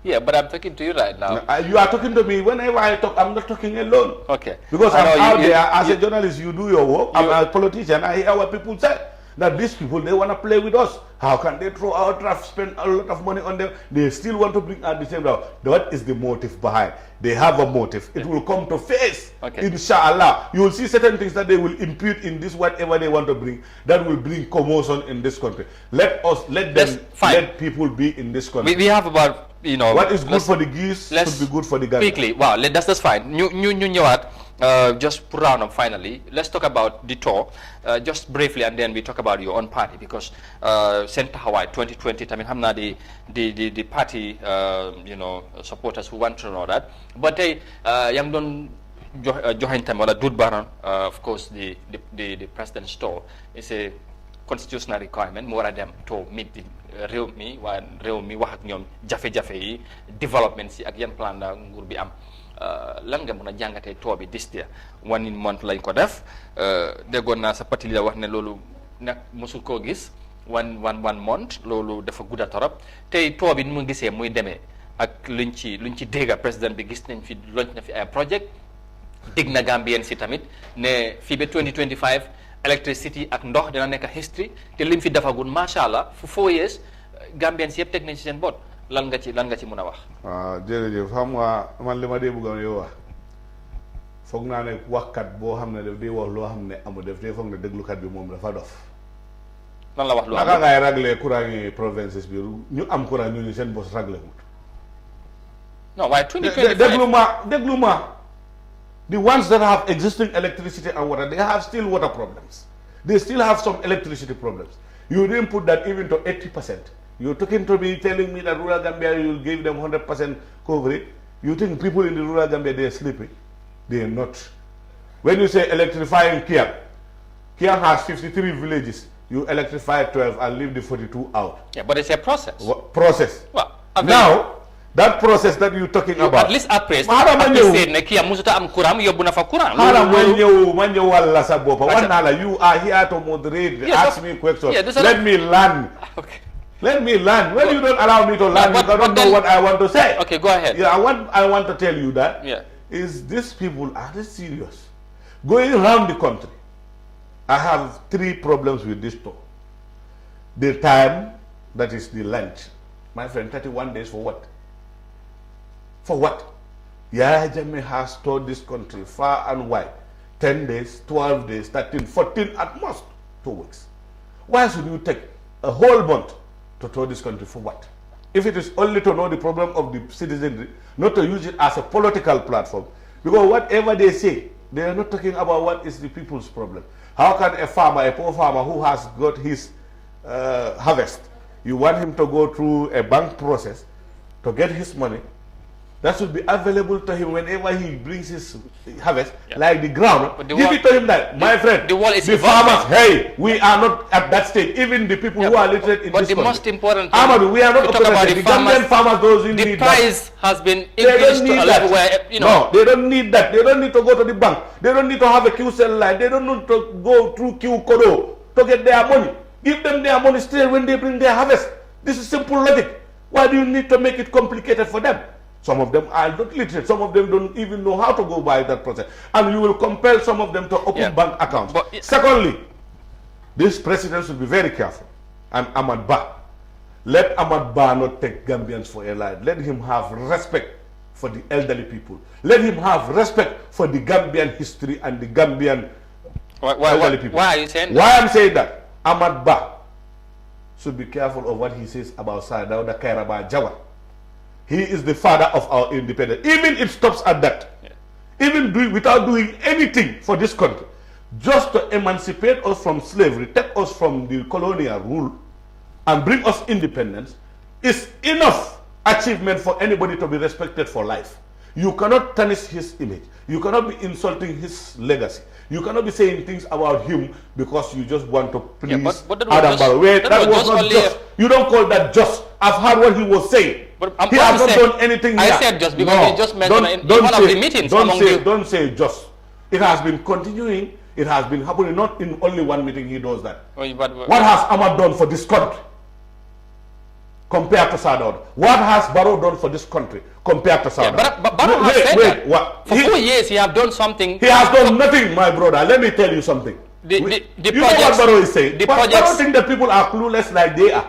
Yeah, but I'm talking to you right now. You are talking to me. Whenever I talk, I'm not talking alone. Okay. Because I'm out there as a journalist. You do your work. I'm a politician. I hear what people say. That these people, they want to play with us. How can they throw our draft, spend a lot of money on them? They still want to bring out the same draft. What is the motive behind? They have a motive. It will come to face. Okay. Inshallah. You will see certain things that they will impute in this, whatever they want to bring, that will bring commotion in this country. Let people be in this country. We have about, what is good for the geese should be good for the Ghana. Quickly, wow, that's fine. Just put round up finally. Let's talk about the tour, just briefly, and then we talk about your own party, because Center Hawaii 2020. I mean, I'm not the party, supporters who want to know that. But young don join time wala dud baran. Of course, the president's tour is a constitutional requirement. More of them to meet the real me wax ak ñoom jafe-jafe yi developments yi ak yan plan la nguur bi am. Lan nga mën a jàngatee tour bi this year 1 month lañ ko def déggoon naa sa parti la wax ne loolu nag mosul koo gis one month loolu dafa gudda torop tey tour bi ni mu gisee muy demee ak luñ ci dégga président bi gis nañ fi launch na fi ay project dig na Gambien si tamit ne fii ba 2025 electricity ak ndox dina nekk history te lim fi defagul macha allah fu 4 years Gambien si yëpp teg nañ ci seen boot. lan nga ci mën a wax. jërëjëf xam nga man li ma dee bëgg a yow wax foog naa ne waxkat boo xam ne daf dee wax loo xam ne amul def dee foog ne déglukat bi moom dafa dof. lan la wax lu am naka ngay régler courant yi provinces bi ñu am courant ñu seen bos régler wut. non waaye 2025 déglu ma the ones that have existing electricity and water, they have still water problems. They still have some electricity problems. You didn't put that even to 80%. You're talking to me, telling me that rural Gambia, you will give them 100% coverage. You think people in the rural Gambia, they are sleeping? They are not. When you say electrifying Kiang has 53 villages. You electrify 12 and leave the 42 out. Yeah, but it's a process. Process. Well, now, that process that you're talking about. At least appraise. You are here to moderate, ask me questions. Let me learn. Okay. Let me learn. When you don't allow me to learn, you don't know what I want to say. Okay, go ahead. Yeah, I want to tell you that is these people, are they serious? Going around the country, I have 3 problems with this tour. The time, that is the length. My friend, 31 days for what? For what? Yahya Jammeh has toured this country far and wide. 10 days, 12 days, 13, 14 at most, 2 weeks. Why should you take a whole month to tour this country for what? If it is only to know the problem of the citizenry, not to use it as a political platform. Because whatever they say, they are not talking about what is the people's problem. How can a farmer, a poor farmer who has got his harvest, you want him to go through a bank process to get his money, that should be available to him whenever he brings his harvest, Yeah. like the ground. But the Give wall- it to him that, my friend. the wall is the evolving. farmers. Hey, we are not at that stage. Even the people who are literate in but this the country. most important thing, Amadou, we are not we talk about operating. the The Gambian farmers doesn't the need price has been that. They increased don't to need a that. level where, you know. No, they don't need that. They don't need to go to the bank. They don't need to have a QCell line. They don't need to go through QCodo to get their money. Give them their money straight when they bring their harvest. This is simple logic. Why do you need to make it complicated for them? Some of them are not literate. Some of them don't even know how to go by that process. And you will compel some of them to open Yeah. bank accounts. But Secondly, this president should be very careful. And Ahmad Ba. Let Ahmad Ba not take Gambians for a ride. Let him have respect for the elderly people. Let him have respect for the Gambian history and the Gambian elderly people. Why are you saying that? Why I'm saying that? Ahmad Ba should be careful of what he says about Sadauda Kairaba Jawa. He is the father of our independence. Even it stops at that. Yeah. Even without doing anything for this country, just to emancipate us from slavery, take us from the colonial rule, and bring us independence, is enough achievement for anybody to be respected for life. You cannot tarnish his image. You cannot be insulting his legacy. You cannot be saying things about him because you just want to please but that was Adam just- Barrow. Wait, that that was was just not only just. You don't call that just. I've heard what he was saying. But He what has not said- done anything I here. said just because he just mentioned in don't one of say- the meetings don't among say, you. Don't say just. It has been continuing. It has been happening. Not in only one meeting he does that. What has Ahmad done for this country compared to Sadauda? What has Barrow done for this country compared to Sadauda? Yeah, but Barrow has said that. What? For 4 years he have done something. He has done nothing, my brother. Let me tell you something. The you know projects- what Barrow is saying? the But projects- Barrow think that people are clueless like they are.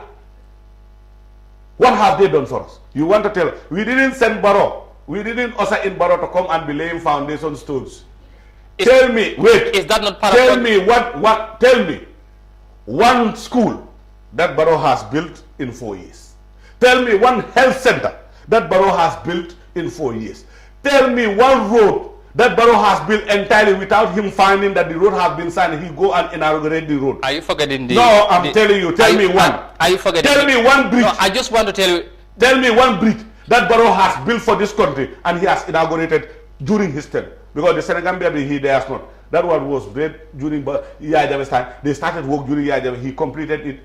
What have they done for us? You want to tell? We didn't send Barrow. We didn't usher in Barrow to come and be laying foundation stones. Tell me, wait. Is that not part Tell of me what? Tell me one school that Barrow has built in 4 years. Tell me one health center that Barrow has built in 4 years. Tell me one road that Barrow has built entirely without him finding that the road has been signed. He go and inaugurate the road. Are you forgetting the? No, I'm telling you. Tell me one. Are you forgetting? Tell me one bridge. No, I just want to tell you. Tell me one bridge that Barrow has built for this country and he has inaugurated during his term. Because the Senegambia, he has not. That one was built during Yahya Jammeh's time. They started work during Yahya Jammeh. He completed it.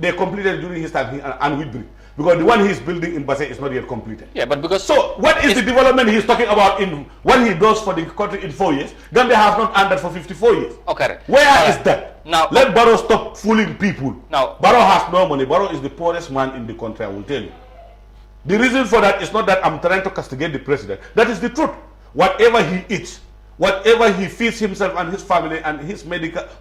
They completed during his time and with brick. Because the one he's building in Basse is not yet completed. Yeah, but because So what is the development he's talking about in what he does for the country in 4 years? Gambia has not done that for 54 years. Okay. Where is that? Now Let Barrow stop fooling people. Now- Barrow has no money. Barrow is the poorest man in the country, I will tell you. The reason for that is not that I'm trying to castigate the president. That is the truth. Whatever he eats, whatever he feeds himself and his family and his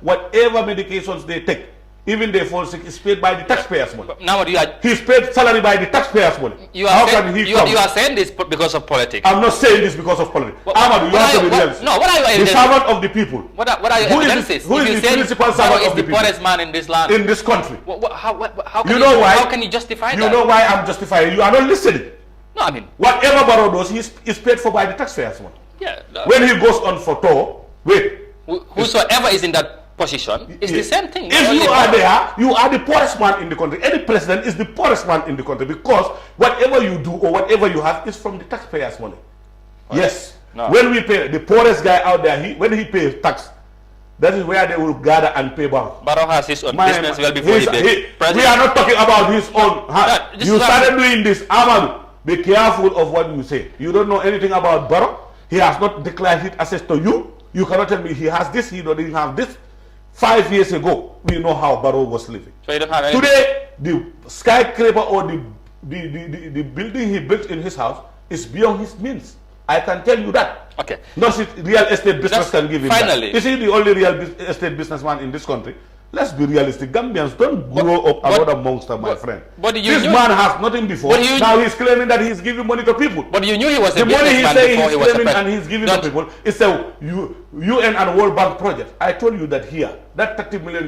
whatever medications they take, even they fall sick, is paid by the taxpayers' money. now you are He's paid salary by the taxpayers' money. How can he come? you are saying this because of politics. I'm not saying this because of politics. What- Ahmad, you what have are to you- be what- realistic. no, what are your The evidences? servant of the people. What are your Who is evidences? who If is you the say principal Barrow servant is of the the people poorest man in this land, in this country? how can You know why? How can you justify that? You know why I'm justifying? You are not listening. No, I mean, Whatever Barrow does, is paid for by the taxpayers' money. yeah. When he goes on for tour, wait. Whosoever is in that position, it's the same thing. If Only you are Barrow. there, you are the poorest man in the country. Any president is the poorest man in the country because whatever you do or whatever you have is from the taxpayers' money. Yes. No. When we pay the poorest guy out there, when he pays tax, that is where they will gather and pay Barrow. Barrow has his own My- business well before he we are not talking about his own. this You is what started doing this, Amadou. Be careful of what you say. You don't know anything about Barrow. He has not declared his access to you. You cannot tell me he has this, he doesn't have this. 5 years ago, we know how Barrow was living. So you don't have any. Today, the skyscraper or the building he built in his house is beyond his means. I can tell you that. Okay. Not real estate business That's can give him finally. that. Is he the only real estate businessman in this country? Let's be realistic. Gambians don't grow up another monster, my friend. but you This knew- man has nothing before. but you- Now he's claiming that he's giving money to people. But you knew he was a The money he's businessman saying before he's he was a claiming and president. he's giving to people is a UN and World Bank project. I told you that here, that $30 million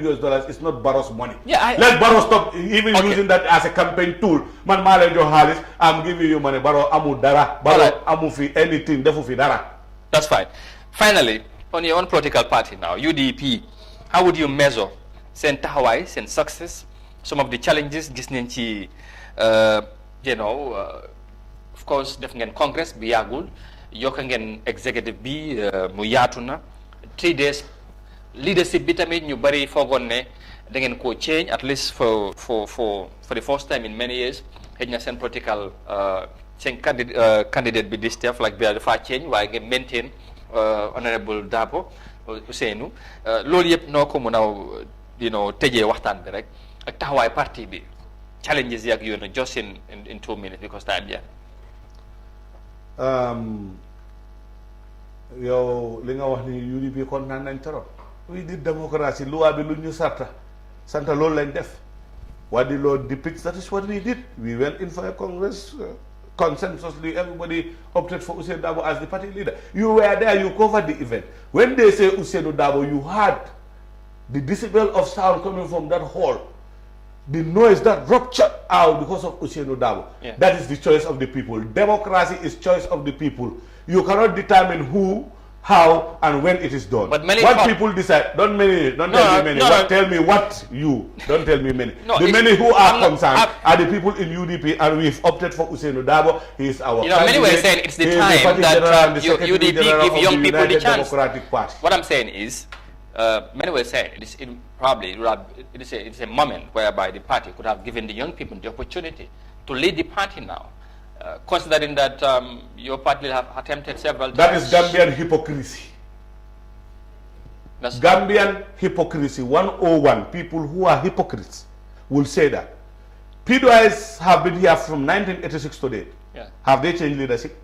is not Barrow's money. Yeah, Let Barrow stop even Okay. using that as a campaign tool. Man, Halis, I'm giving you money. Barrow, amu dara. Barrow, Alright. amu fi anything. Defu fi dara. That's fine. Finally, on your own political party now, UDP, how would you measure seen taxawaay seen success, some of the challenges gis nañ ci of course def ngeen congress bi yàggul yokk ngeen executive bi mu yaatu na 3 days leadership bi tamit ñu bari foogoon ne da ngeen koo change at least for the first time in many years xëy na seen political seen candidate bi di Steph like bi dafa change waaye ngeen maintain honorable Dabo Ousainou loolu yëpp noo ko mën a tëjee waxtaan bi rek ak taxawaay parti bi challenges yi ak yoon just in 2 minutes because time yeah. yow li nga wax ni UDP kontaan nañ trop we did democracy loi bi lu ñu santa loolu lañ def what the law depicts, that is what we did. We went in for a congress consensusly. Everybody opted for Ousainou Darboe as the party leader. You were there, you covered the event. When they say Ousainou Darboe, you heard the decibel of sound coming from that hall, the noise that ruptured out because of Ousainou Darboe. Yeah. That is the choice of the people. Democracy is choice of the people. You cannot determine who, how, and when it is done. But many what people decide, don't tell me many. Tell me what you, don't tell me many. No, the many who are concerned are the people in UDP, and we've opted for Ousainou Darboe. He is our candidate. Many were saying it's the time that UDP give young people the chance. What I'm saying is, many were saying it is a moment whereby the party could have given the young people the opportunity to lead the party now. Considering that your party have attempted several times. That is Gambian hypocrisy. That's Gambian hypocrisy 101. People who are hypocrites will say that. PDOIs have been here from 1986 to date. Yeah. Have they changed leadership?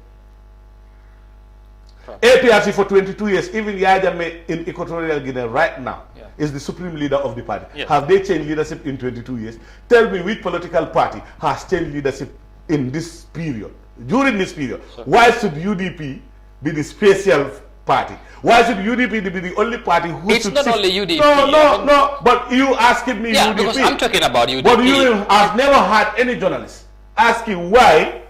Sure. APRC for 22 years, even Yahya Jammeh in Equatorial Guinea right now, is the supreme leader of the party. Yeah. Have they changed leadership in 22 years? Tell me which political party has changed leadership in this period, during this period. Sure. Why should UDP be the special party? Why should UDP be the only party who it's should not sit? only UDP. No, but you asking me yeah, UDP. because I'm talking about UDP. But you have never had any journalist asking why,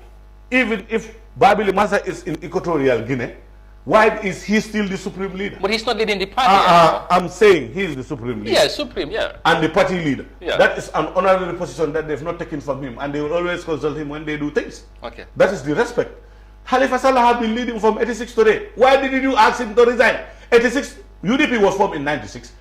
even if Babili Massa is in Equatorial Guinea, why is he still the supreme leader? But he's not leading the party anymore. I'm saying he is the supreme leader. Yeah, supreme, yeah. And the party leader. Yeah. That is an honorary position that they've not taken from him, and they will always consult him when they do things. Okay. That is the respect. Khalifa Sallah has been leading from 86 today. Why didn't you ask him to resign? 86, UDP was formed in 96.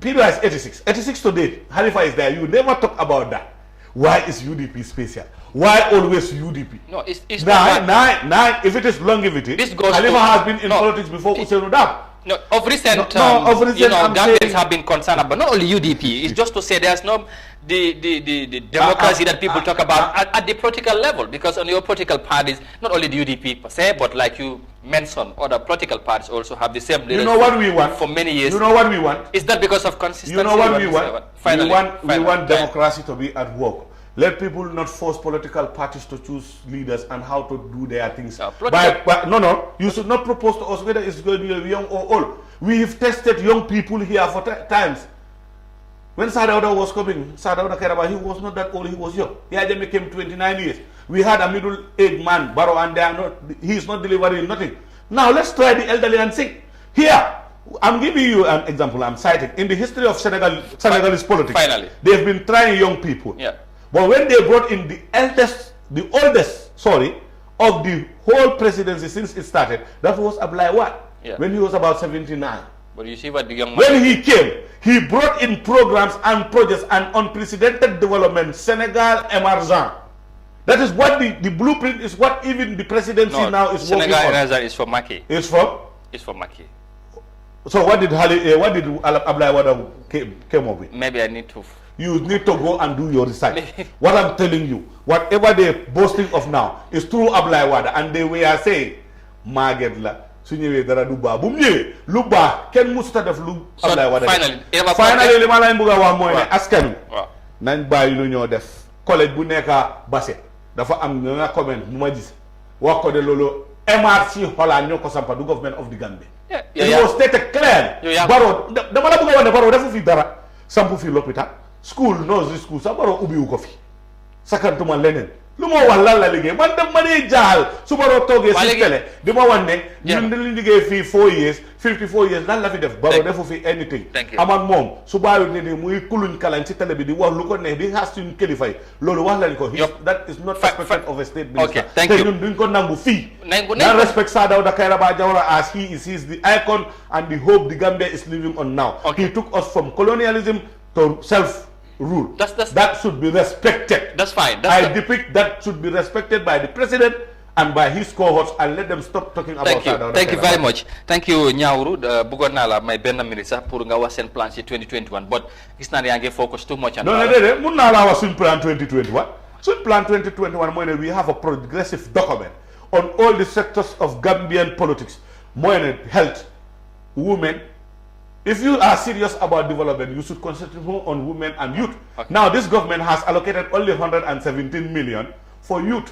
PDOI is 86. 86 today, Khalifa is there. You never talk about that. Why is UDP special? Why always UDP? No, it's not. If it is longevity, This goes Khalifa to- has been in no, politics before Ousainou Darboe. No, of recent, of recent, I'm Gambians saying- have been concerned about not only UDP. It's just to say there's no the democracy that people talk about at the political level, because on your political parties, not only the UDP per se, but like you mentioned, other political parties also have the same. You know what we want? For many years. You know what we want? Is that because of consistency? You know what we want? Finally, we want democracy to be at work. Let people not force political parties to choose leaders and how to do their things. No, you should not propose to us whether it's going to be young or old. We have tested young people here for times. When Sadauda was coming, Sadauda Karaba, he was not that old, he was young. Yahya Jammeh came 29 years. We had a middle-aged man, Barrow, and he is not delivering nothing. Now let's try the elderly and see. Here, I'm giving you an example, I'm citing. In the history of Senegalese politics, they've been trying young people. Yeah. But when they brought in the oldest, of the whole presidency since it started, that was Abdoulaye Wade, when he was about 79. But you see what the young man... When he came, he brought in programs and projects and unprecedented development, Senegal emergent. That is what the blueprint is, what even the presidency now is working on. Senegal emergent is for Macky. It's for? It's for Macky. So what did Abdoulaye Wade came up with? Maybe I need to... You need to go and do your research. What I'm telling you, whatever they're boasting of now is through Abdoulaye Wade, and they were saying, Marget la, su ñëwee dara du baax bu mu ñëwee lu baax kenn musuta def lu Abdoulaye Wade. Finally li ma lañ bëgg a wax mooy ne askan wi nañ bàyyi lu ñoo def. Collège bu nekka Basse dafa am nga comment bu ma gis wax ko de loolu MRC Holland ñoo ko sampa du government of the Gambia. It was stated clearly. Barrow dama la bëgg a wax ne Barrow defu fi dara sampu fi l'hôpital. School nursery school sa Barrow ubbiwu ko fi sakantuma leneen lu ma wax lan la liggéey man dem ma dee jaaxal su ma doon toogee si télé di ma wan ne ñun dañu liggéey fii 4 years 54 years lan la fi def Barrow defu fi anything aman moom su bàyyi ne ni muy kuluñ kalañ si télé bi di wax lu ko neex di xaas suñu kilifa yi loolu wax lañ ko that is not expected of a state minister te ñun duñ ko nangu fii na respect Sir Dawda Kairaba Jawara as he is the icon and the hope the Gambia is living on now. He took us from colonialism to self-rule. That should be respected. That's fine. I depict that should be respected by the president and by his cohorts, and let them stop talking about that. Thank you very much. Thank you, Nyawru. Bugon na la may benn minute sax pour nga wax seen plan ci 2021, but gis naa yaa ngi focus too much on that. No, mun naa la wax suñ plan 2021. Suñ plan 2021 mooy ne we have a progressive document on all the sectors of Gambian politics. Mooy ne health, women. If you are serious about development, you should concentrate more on women and youth. Now, this government has allocated only 117 million for youth.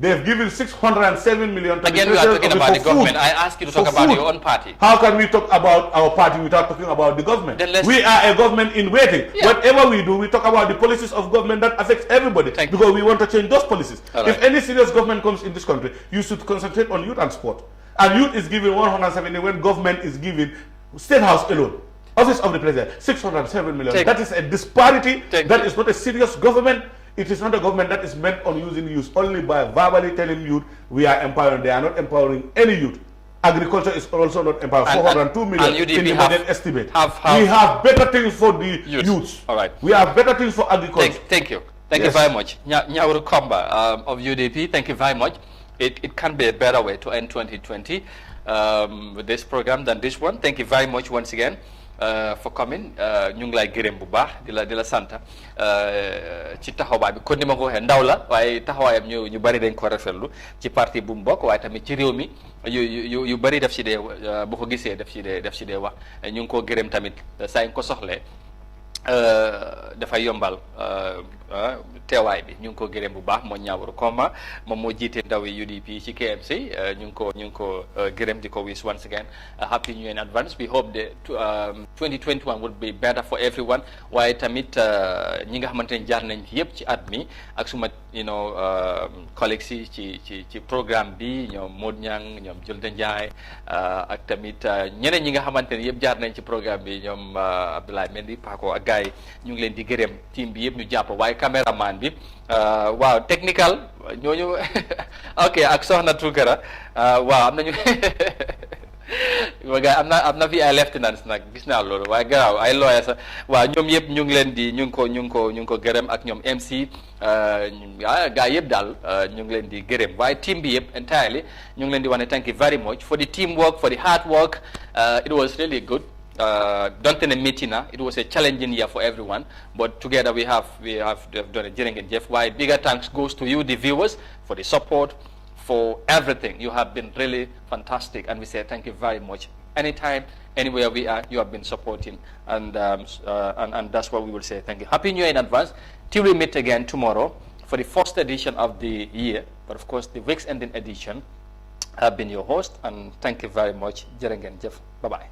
They've given 607 million to again, we are talking about the government. I ask you to talk about your own party. How can we talk about our party without talking about the government? We are a government in waiting. Whatever we do, we talk about the policies of government that affects everybody because we want to change those policies. If any serious government comes in this country, you should concentrate on youth and sport. And youth is given 170 when government is given State House alone, Office of the President, 607 million. That is a disparity. That is not a serious government. It is not a government that is meant on using youth only by verbally telling youth we are empowering. They are not empowering any youth. Agriculture is also not empowering. 402 million in the budget estimate. We have better things for the youths. All right. We have better things for agriculture. Thank you. Thank you very much. Nyawru Komba of UDP, thank you very much. It can be a better way to end 2020 with this program than this one. Thank you very much once again for coming. Ñu ngi lay gërëm bu baax di la sant ci taxawaay bi kon ni ma ko waxee ndaw la waaye taxawaayam ñu bari dañ ko rafetlu ci parti bu mu bokk waaye tamit ci réew mi yu bari def ci dee bu ko gisee def ci dee wax ñu ngi koo gërëm tamit saa ñu ko soxlee dafay yombal teewaay bi ñu ngi ko gërëm bu baax moo Nyawru Komba moom moo jiite ndaw yi UDP ci KMC ñu ngi ko gërëm di ko wish once again happy new year in advance. We hope that 2021 would be better for everyone waaye tamit ñi nga xamante ne jaar nañ fi yëpp ci at mi ak suma collègues yi ci programme bi ñoom Mod Ñang ñoom Julde Njaay ak tamit ñeneen ñi nga xamante ne yëpp jaar nañ ci programme bi ñoom Abdoulaye Mendy Paco ak gars yi ñu ngi leen di gërëm team bi yëpp ñu jàpp waaye caméraman bi waaw technical ñooñu ok ak soxna Tunkara waaw am nañu gars am na fi ay lieutenants nag gis naa loolu waaye garaaw ay lawyer sax waaw ñoom yëpp ñu ngi leen di ñu ngi ko gërëm ak ñoom MC gars yëpp daal ñu ngi leen di gërëm waaye team bi yëpp entirely ñu ngi leen di wax ne thank you very much for the teamwork, for the hard work. It was really good. Don't meeting, it was a challenging year for everyone, but together we have done a jërë ngeen jëf. Why bigger thanks goes to you, the viewers, for the support, for everything. You have been really fantastic, and we say thank you very much. Anytime, anywhere we are, you have been supporting, and that's what we will say. Thank you. Happy New Year in advance. Till we meet again tomorrow for the first edition of the year, but of course the week's ending edition. I've been your host, and thank you very much. Jërë ngeen jëf. Bye bye.